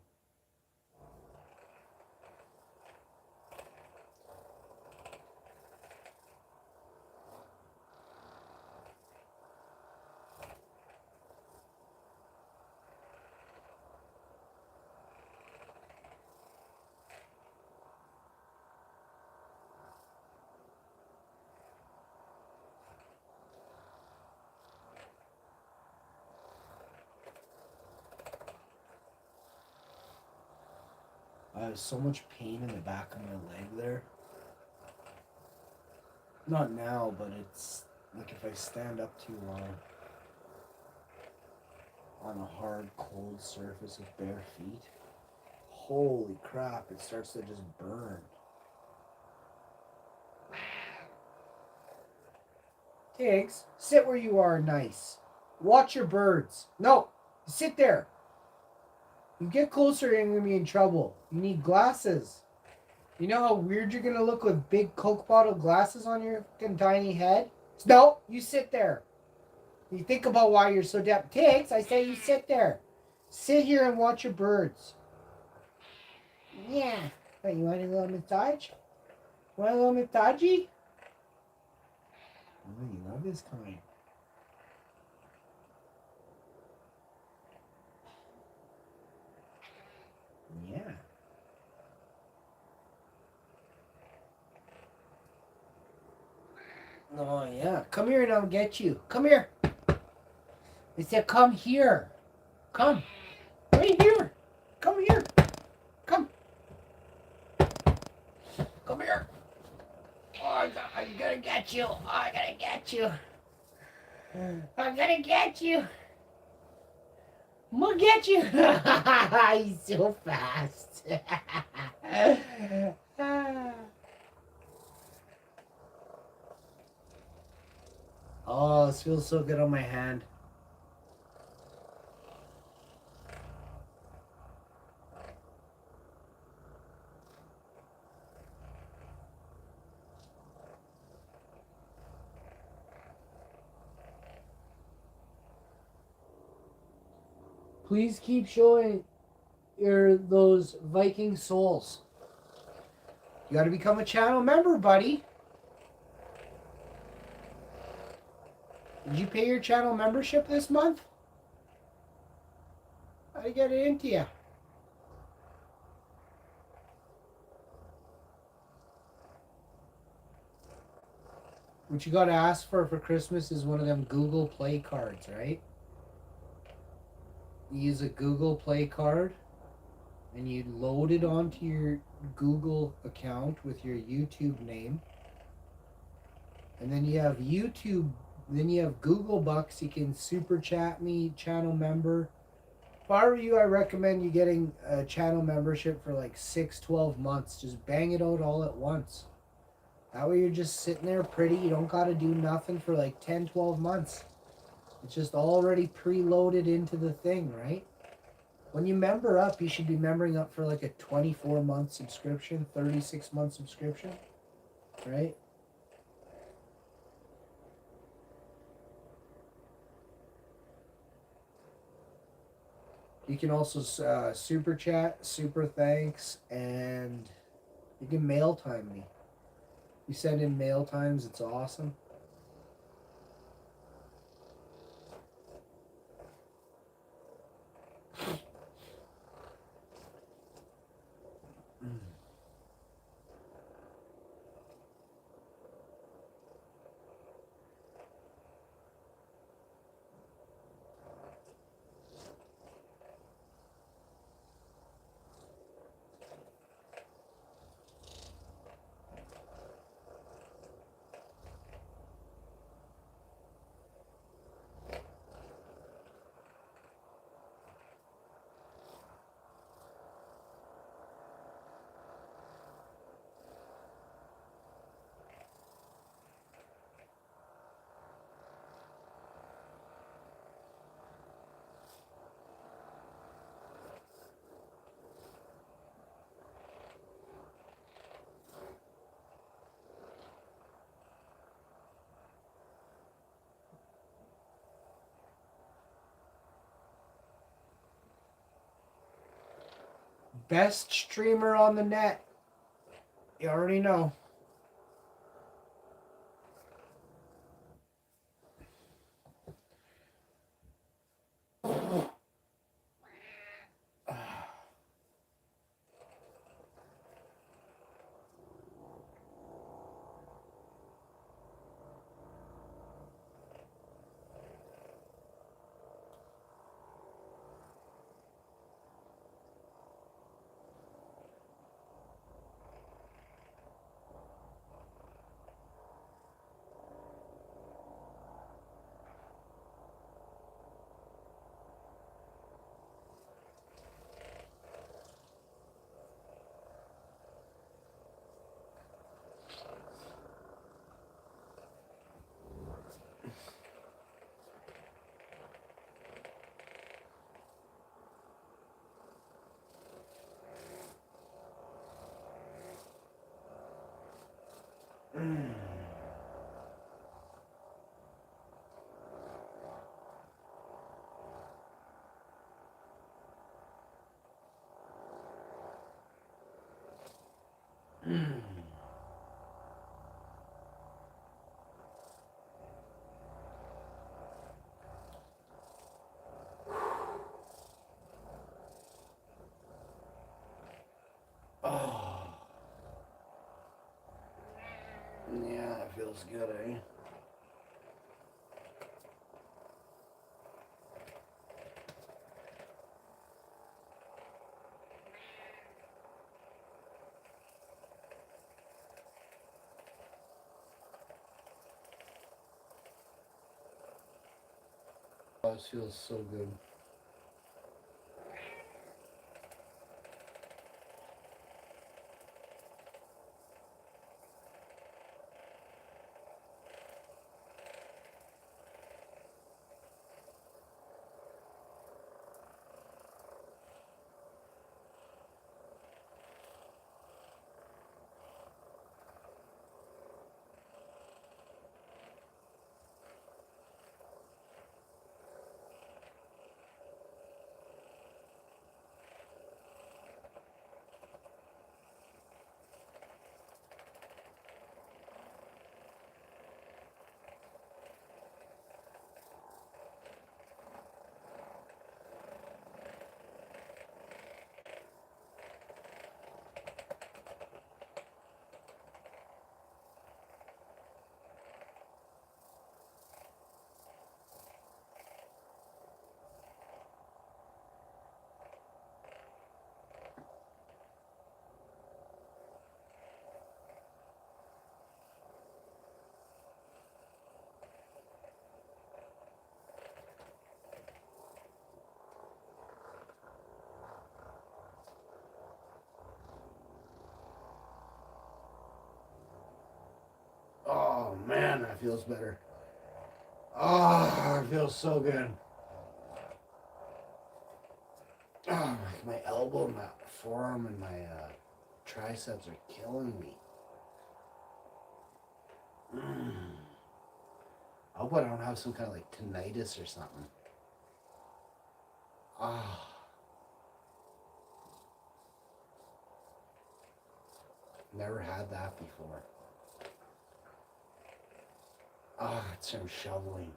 I have so much pain in the back of my leg there. Not now, but it's like if I stand up too long on a hard, cold surface with bare feet. Holy crap, it starts to just burn. Tiggs, sit where you are, nice. Watch your birds. No, sit there. You get closer, you're gonna be in trouble. You need glasses. You know how weird you're gonna look with big Coke bottle glasses on your fucking tiny head? No, you sit there. You think about why you're so deaf. Tiggs, I say you sit there. Sit here and watch your birds. Yeah. What, you want a little massage? Want a little massagey? Oh, you love this kind. Yeah. Oh, yeah. Come here and I'll get you. Come here. I said, come here. Come. Right here. Come here. Come. Come here. Oh, I'm gonna get you. Oh, I'm gonna get you. I'm gonna get you. I'm gonna get you. He's so fast. Oh, this feels so good on my hand. Please keep showing those Viking souls. You got to become a channel member, buddy. Did you pay your channel membership this month? How do you get it into you? What you got to ask for Christmas is one of them Google Play cards, right? You use a Google Play card and you load it onto your Google account with your YouTube name. And then you have YouTube, then you have Google Bucks. You can super chat me, channel member. If I were you, I recommend you getting a channel membership for like 6-12 months. Just bang it out all at once. That way you're just sitting there pretty. You don't got to do nothing for like 10-12 months. It's just already preloaded into the thing, right? When you member up, you should be membering up for like a 24-month subscription, 36-month subscription, right? You can also super chat, super thanks, and you can mail time me. You send in mail times, it's awesome. Best streamer on the net. You already know. Oh. Yeah, that feels good, eh? Oh, this feels so good. Oh man, that feels better. Oh, it feels so good. Oh, my elbow, my forearm, and my triceps are killing me. I hope I don't have some kind of like tinnitus or something. Ah, never had that before. Ah, it's from shoveling.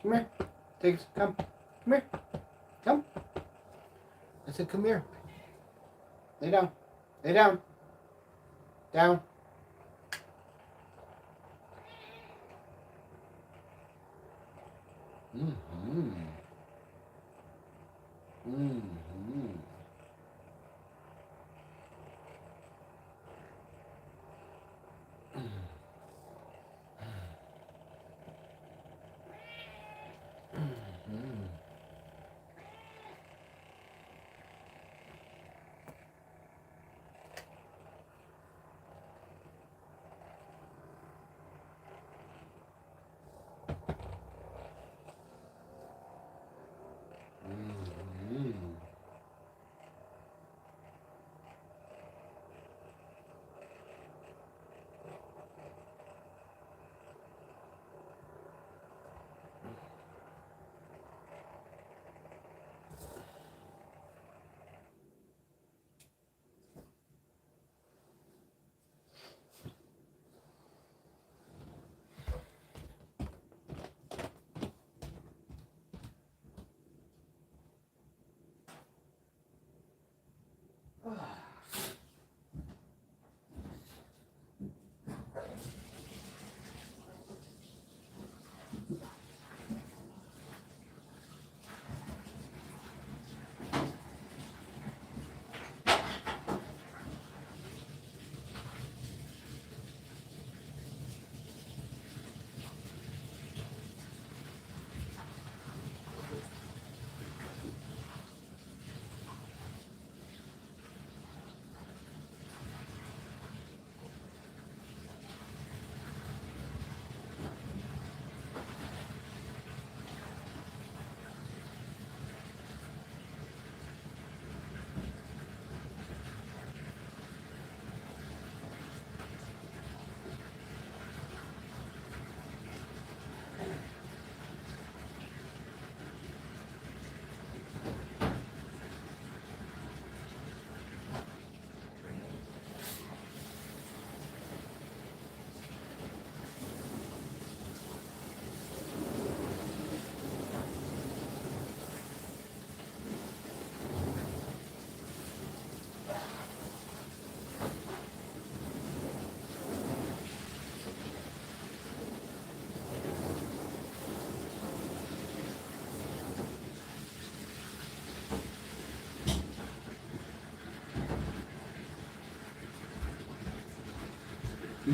Come here. Come. Come here. Come. I said, come here. Lay down. Lay down. Down. Mm-hmm. Mm-hmm.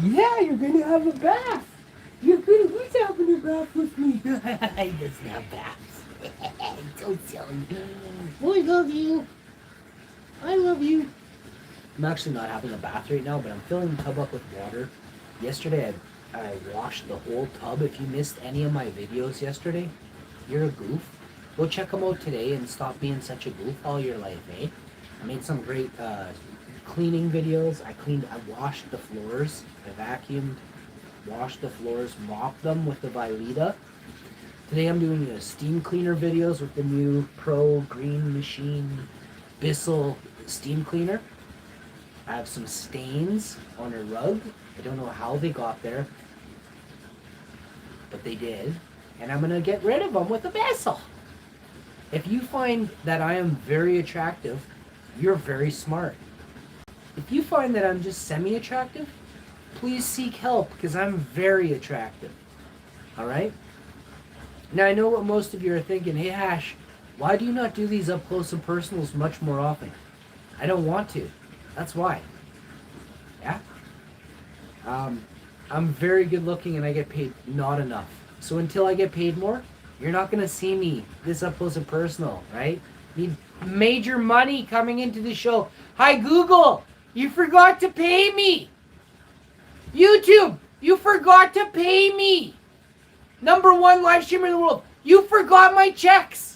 Yeah, you're gonna have a bath. Who's having a bath with me? He doesn't have baths. So silly. Oh, I love you. I love you. I'm actually not having a bath right now, but I'm filling the tub up with water. Yesterday, I washed the whole tub. If you missed any of my videos yesterday, you're a goof. Go check them out today and stop being such a goof all your life, eh? I made some great cleaning videos. I washed the floors. I vacuumed, washed the floors, mopped them with the Vileda. Today I'm doing steam cleaner videos with the new Pro Green Machine Bissell steam cleaner. I have some stains on a rug. I don't know how they got there, but they did. And I'm gonna get rid of them with a Bissell. If you find that I am very attractive, you're very smart. If you find that I'm just semi-attractive, please seek help, because I'm very attractive. Alright? Now I know what most of you are thinking. Hey Ash, why do you not do these up close and personals much more often? I don't want to. That's why. Yeah? I'm very good looking and I get paid not enough. So until I get paid more, you're not going to see me this up close and personal, right? Need major money coming into the show. Hi Google, you forgot to pay me. YouTube, you forgot to pay me. #1 live streamer in the world, you forgot my checks.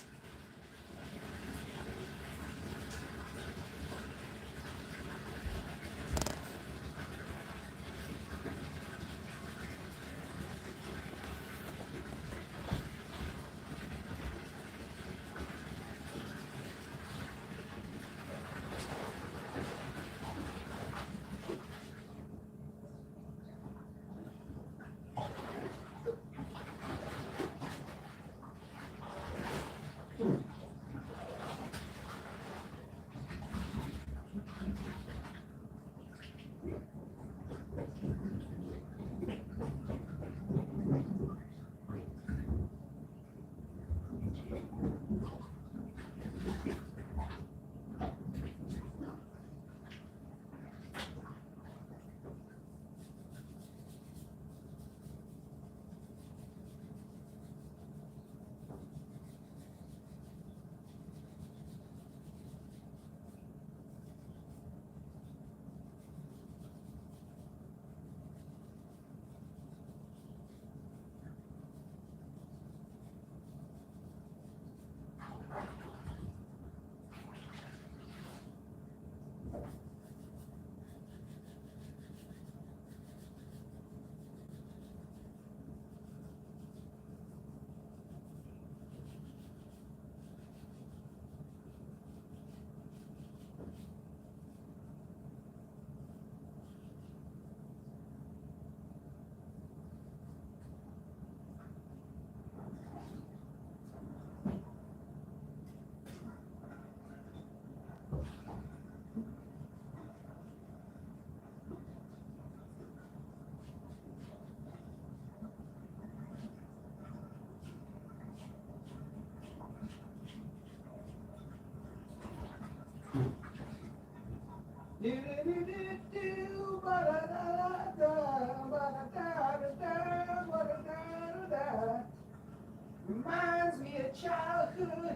Reminds me of childhood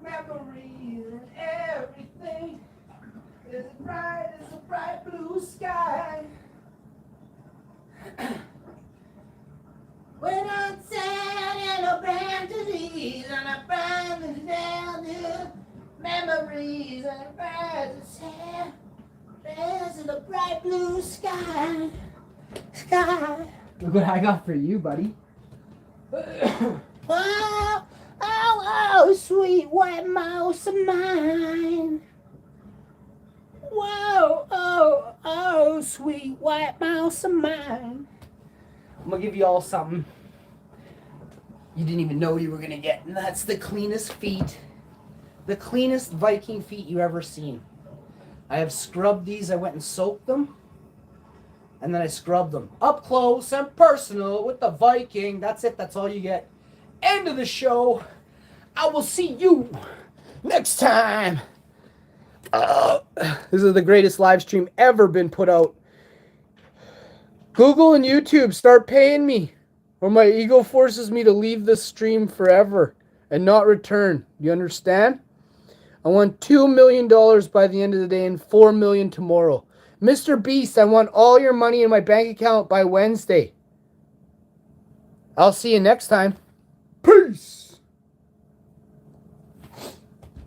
memories and everything is bright as a bright blue sky. When I'm sad and abandoned and I find down the memories and bright as sad as the bright blue sky. Look what I got for you, buddy. Oh, oh, sweet white mouse of mine. Whoa, oh, sweet white mouse of mine. I'm gonna give you all something you didn't even know you were gonna get, and that's the cleanest feet, the cleanest Viking feet you ever seen. I have scrubbed these. I went and soaked them, and then I scrubbed them up close and personal with the Viking. That's it. That's all you get. End of the show. I will see you next time. This is the greatest live stream ever been put out. Google and YouTube, start paying me, or my ego forces me to leave this stream forever and not return. You understand? I want $2 million by the end of the day and $4 million tomorrow. Mr. Beast, I want all your money in my bank account by Wednesday. I'll see you next time. Peace.